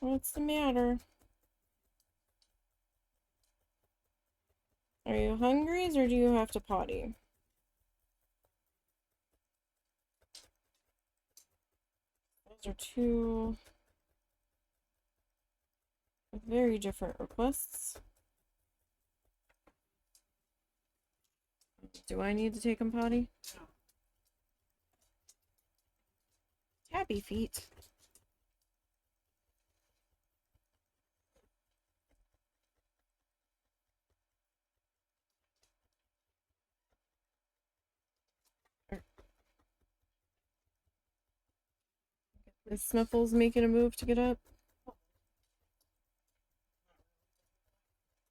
What's the matter? Are you hungry, or do you have to potty? Those are two very different requests. Do I need to take him potty? No. Happy feet. Is Snuffles making a move to get up?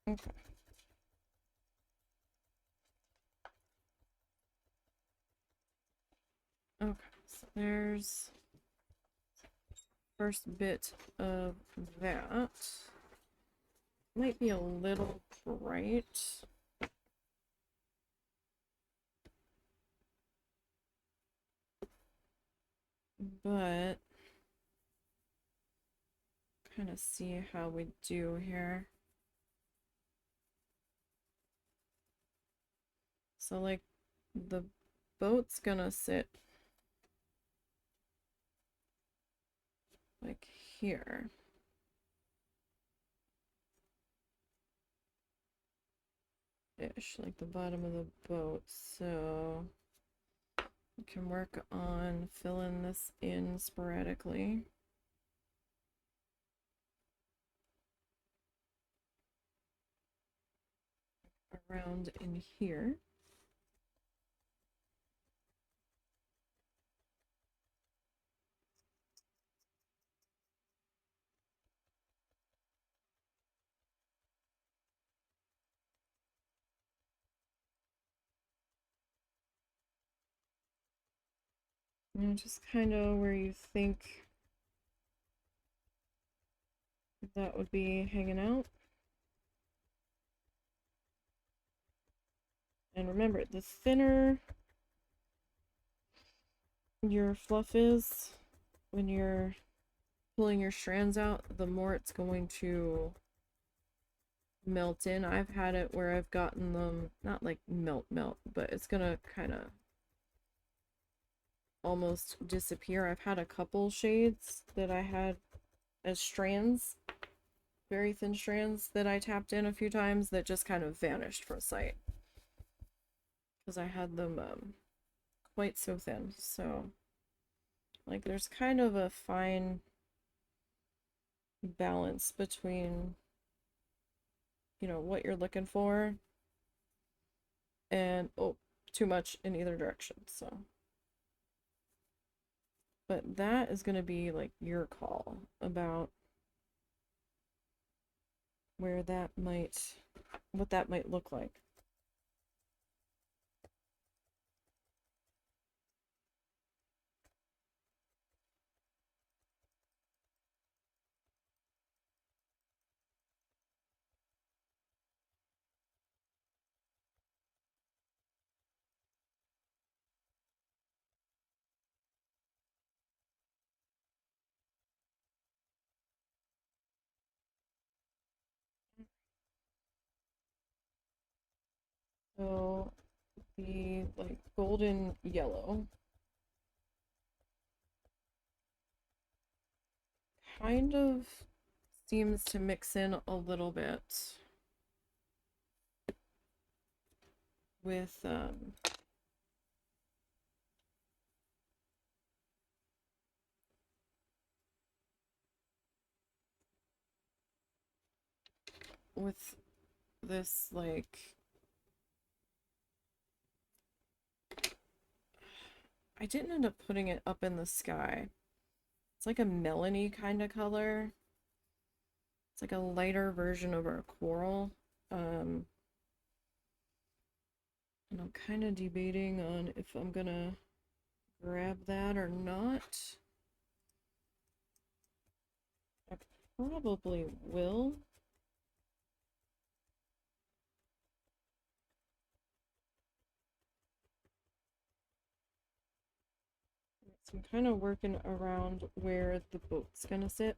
Okay. Okay, so there's first bit of that. Might be a little bright. But kind of see how we do here. So like the boat's gonna sit like here. Ish, like the bottom of the boat. So we can work on filling this in sporadically. Around in here. And just kind of where you think that would be hanging out. And remember, the thinner your fluff is when you're pulling your strands out, the more it's going to melt in. I've had it where I've gotten them not like melt, but it's gonna kind of almost disappear. I've had a couple shades that I had as strands, very thin strands that I tapped in a few times that just kind of vanished from sight because I had them quite so thin. So like there's kind of a fine balance between, you know, what you're looking for and oh, too much in either direction. So but that is going to be like your call about where that might, what that might look like. So the like golden yellow kind of seems to mix in a little bit with with this like, I didn't end up putting it up in the sky. It's like a melony kind of color. It's like a lighter version of our coral. And I'm kind of debating on if I'm gonna grab that or not. I probably will. So I'm kind of working around where the boat's gonna sit.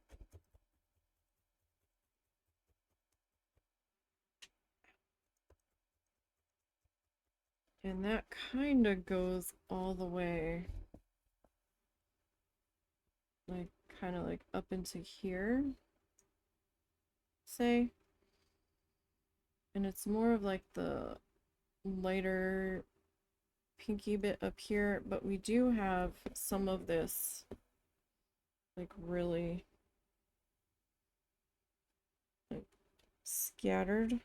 And that kind of goes all the way, like, kind of like up into here, say. And it's more of like the lighter pinky bit up here, but we do have some of this, like, really, like, scattered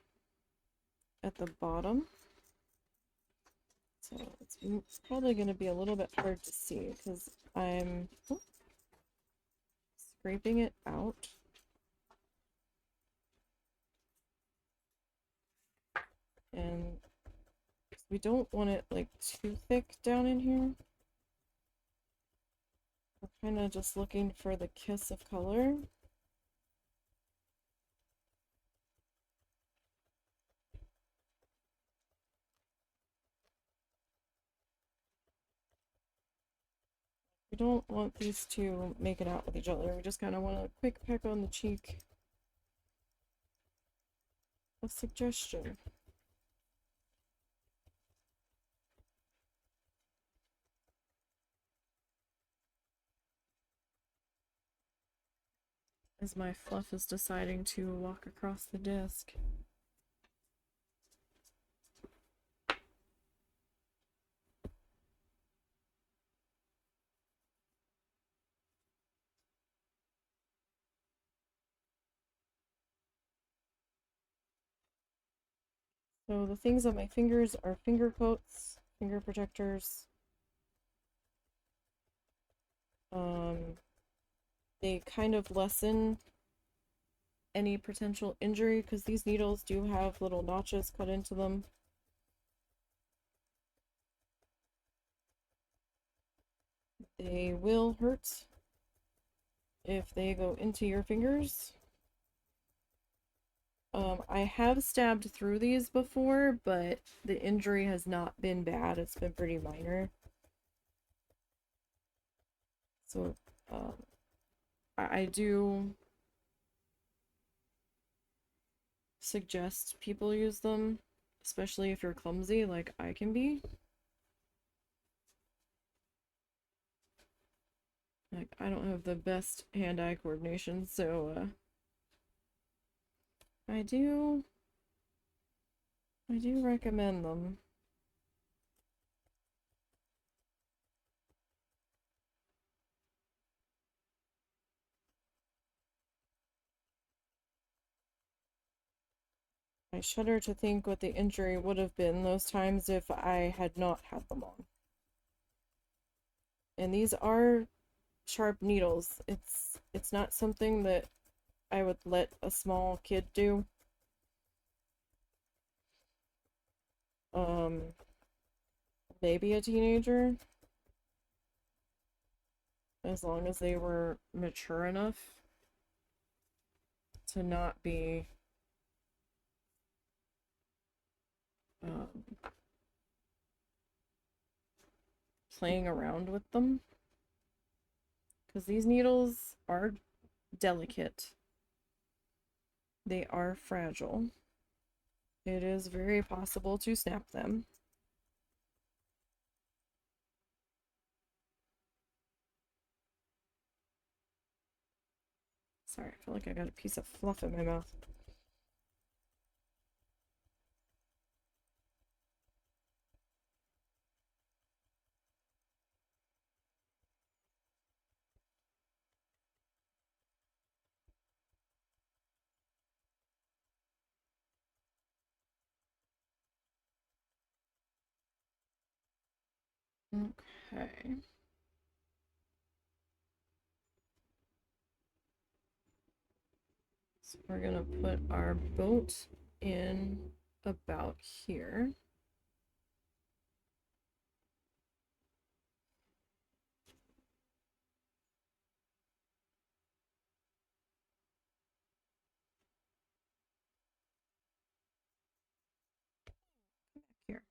at the bottom. So it's probably going to be a little bit hard to see because I'm scraping it out. And we don't want it like too thick down in here. We're kind of just looking for the kiss of color. We don't want these two making out with each other. We just kind of want a quick peck on the cheek. A suggestion. As my fluff is deciding to walk across the disc. So the things on my fingers are finger coats, finger protectors. They kind of lessen any potential injury because these needles do have little notches cut into them. They will hurt if they go into your fingers. I have stabbed through these before, but the injury has not been bad. It's been pretty minor. So, um, I do suggest people use them, especially if you're clumsy like I can be. Like, I don't have the best hand-eye coordination, so, I do recommend them. I shudder to think what the injury would have been those times if I had not had them on. And these are sharp needles. It's not something that I would let a small kid do. Maybe a teenager, as long as they were mature enough to not be um, playing around with them. Because these needles are delicate. They are fragile. It is very possible to snap them. Sorry, I feel like I got a piece of fluff in my mouth. Okay. So we're gonna put our boat in about here. Here.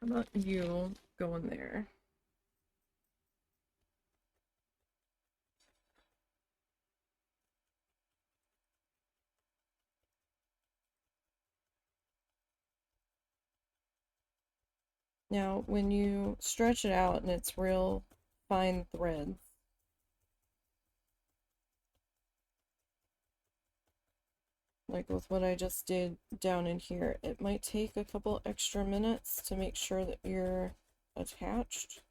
How about you go in there? Now, when you stretch it out and it's real fine threads, like with what I just did down in here, it might take a couple extra minutes to make sure that you're attached.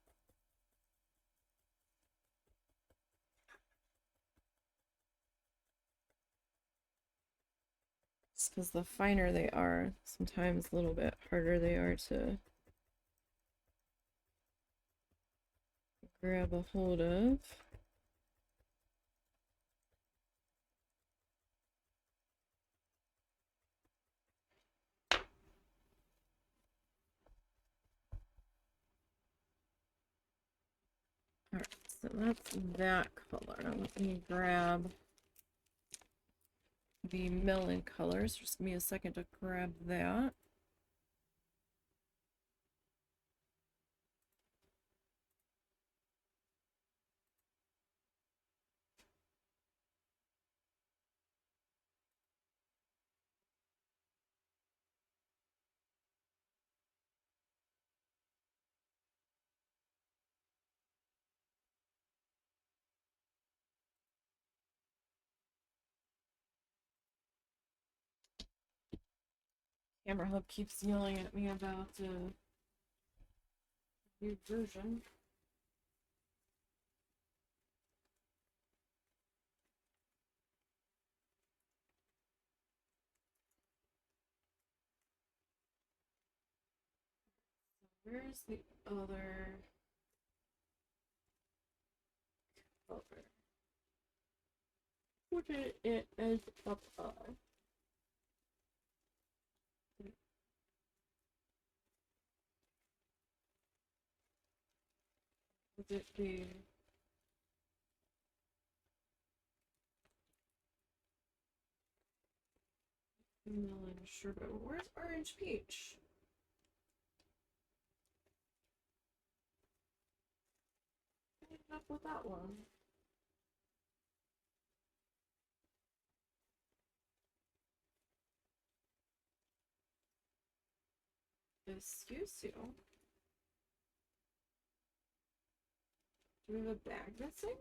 Just because the finer they are, sometimes a little bit harder they are to grab a hold of. Alright, so that's that color. Let me grab the melon colors. Just give me a second to grab that. Camera Hub keeps yelling at me about new version. Where's the other color? What did it end up on? Would it be Melon sherbet. Where's orange peach? What up with that one? Excuse you. Do we have a bag missing?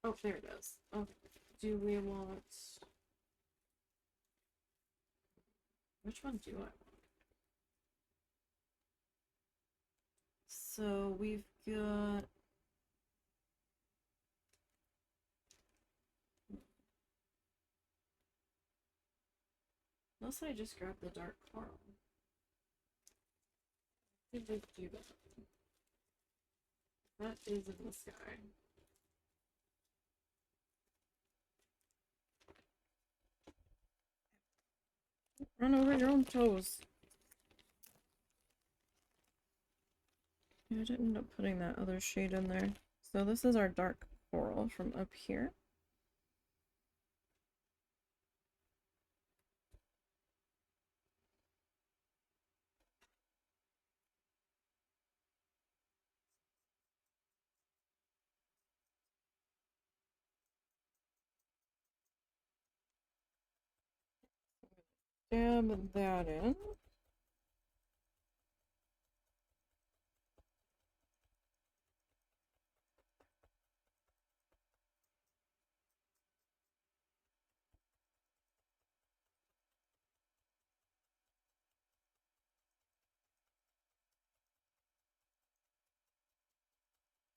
Oh, there it is. Okay. Do we want... Which one do I want? So we've got... Unless I just grab the dark coral. I could just do that. That is in the sky. Run over your own toes. I didn't end up putting that other shade in there. So this is our dark coral from up here. Dab that in.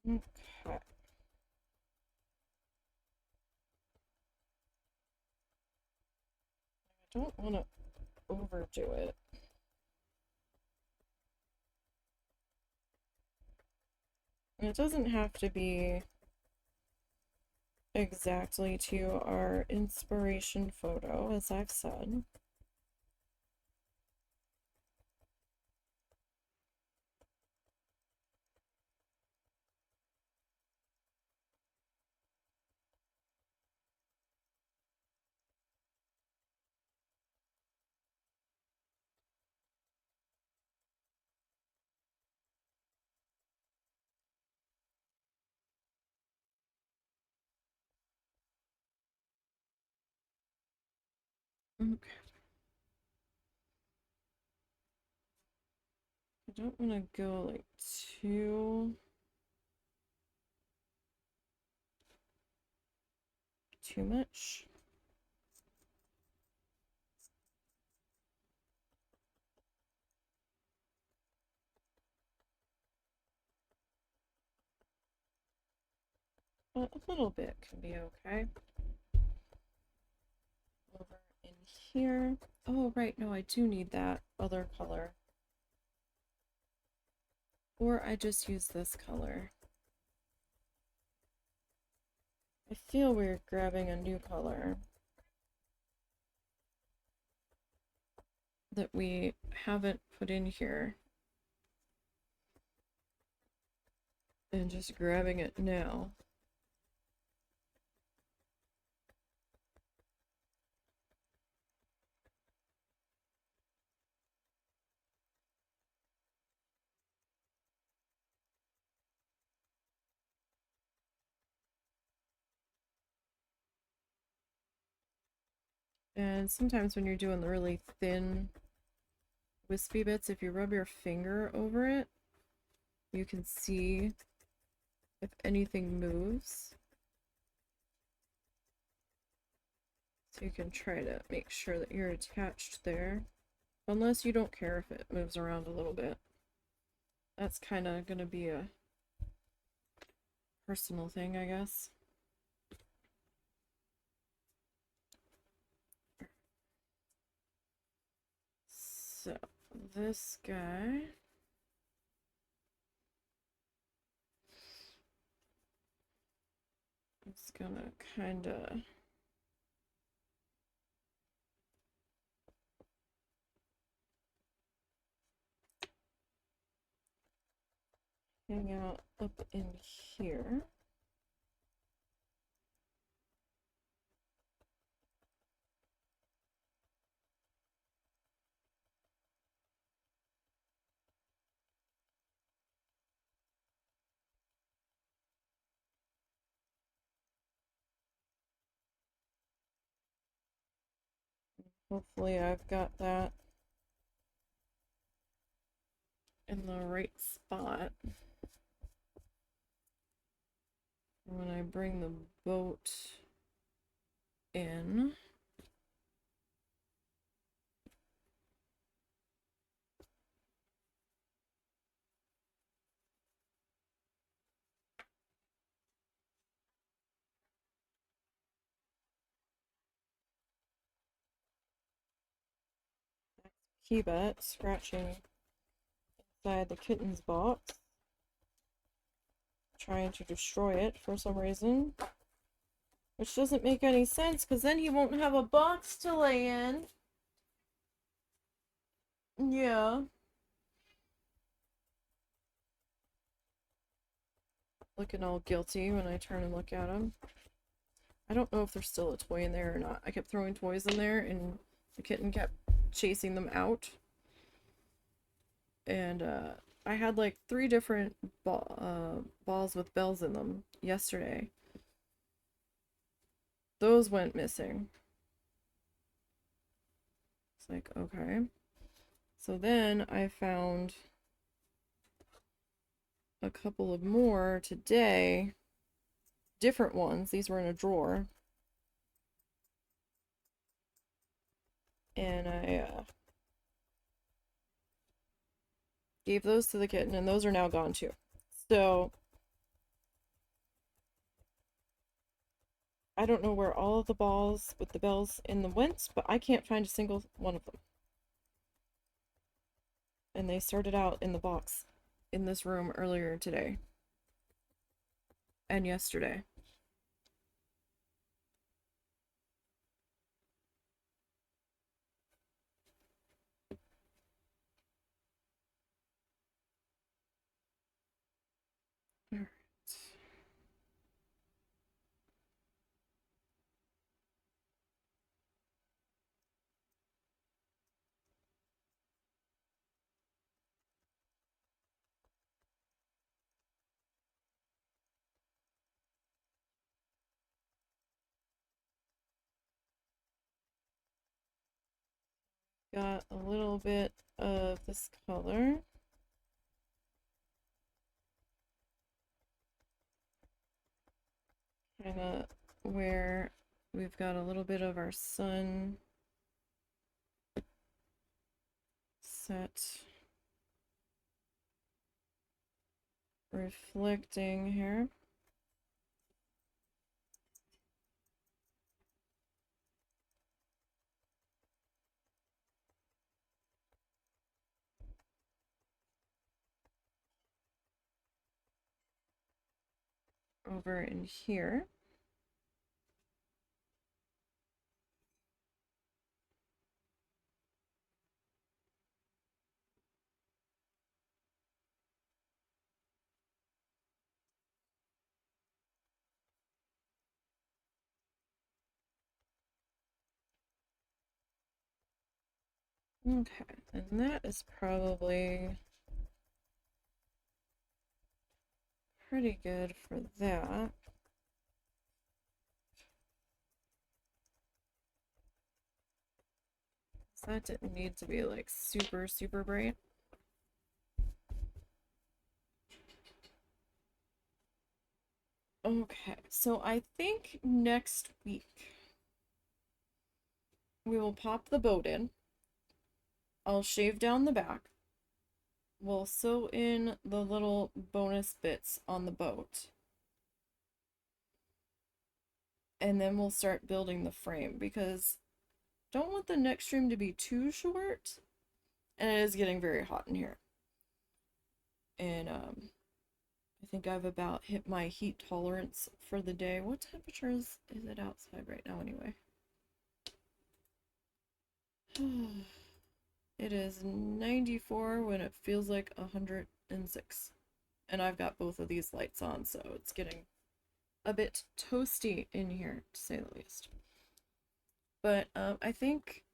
Okay. I don't want to overdo it. And it doesn't have to be exactly to our inspiration photo, as I've said. Okay. I don't want to go like too much. But a little bit can be okay. Over in here. Oh, right, no, I do need that other color. Or I just use this color. I feel weird grabbing a new color that we haven't put in here and just grabbing it now. And sometimes when you're doing the really thin wispy bits, if you rub your finger over it, you can see if anything moves. So you can try to make sure that you're attached there. Unless you don't care if it moves around a little bit. That's kind of going to be a personal thing, I guess. So, this guy... is gonna kind of... hang out up in here. Hopefully I've got that in the right spot. When I bring the boat in, Keybet scratching inside the kitten's box, trying to destroy it for some reason. Which doesn't make any sense, because then he won't have a box to lay in. Yeah. Looking all guilty when I turn and look at him. I don't know if there's still a toy in there or not. I kept throwing toys in there, and the kitten kept chasing them out. And, I had like 3 different balls with bells in them yesterday. Those went missing. It's like, okay. So then I found a couple of more today. Different ones. These were in a drawer. And I gave those to the kitten, and those are now gone too. So I don't know where all of the balls with the bells in them went, but I can't find a single one of them. And they started out in the box in this room earlier today and yesterday. All right. Got a little bit of this color. Kind of where we've got a little bit of our sun set reflecting here. Over in here. Okay, and that is probably pretty good for that. So that didn't need to be like super, super bright. Okay, so I think next week we will pop the boat in. I'll shave down the back. We'll sew in the little bonus bits on the boat. And then we'll start building the frame, because don't want the neck stream to be too short. And it is getting very hot in here. And I think I've about hit my heat tolerance for the day. What temperature is it outside right now anyway? It is 94 when it feels like 106. And I've got both of these lights on, so it's getting a bit toasty in here, to say the least. But I think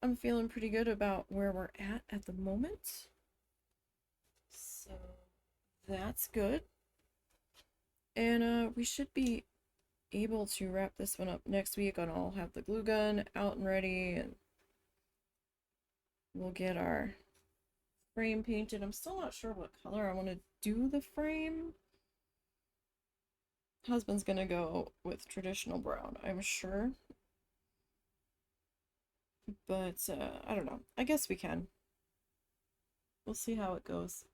I'm feeling pretty good about where we're at the moment. So that's good. And we should be able to wrap this one up next week, and I'll have the glue gun out and ready, and we'll get our frame painted. I'm still not sure what color I want to do the frame. Husband's gonna go with traditional brown, I'm sure. But I don't know. I guess we can. We'll see how it goes.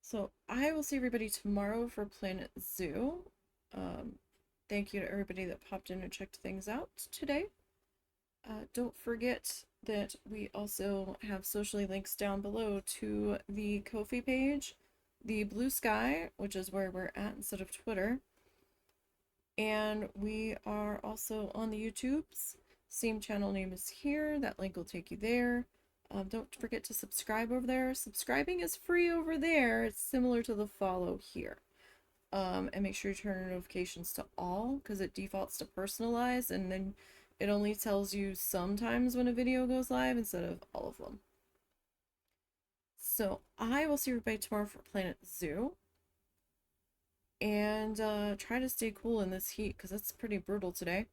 So I will see everybody tomorrow for Planet Zoo. Thank you to everybody that popped in and checked things out today. Don't forget that we also have socially links down below to the Ko-fi page, the Blue Sky, which is where we're at instead of Twitter. And we are also on the YouTubes. Same channel name is here. That link will take you there. Don't forget to subscribe over there. Subscribing is free over there. It's similar to the follow here. And make sure you turn notifications to all because it defaults to personalized, and then it only tells you sometimes when a video goes live instead of all of them. So I will see everybody tomorrow for Planet Zoo. And try to stay cool in this heat because it's pretty brutal today.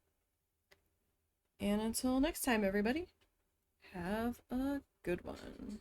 And until next time, everybody, have a good one.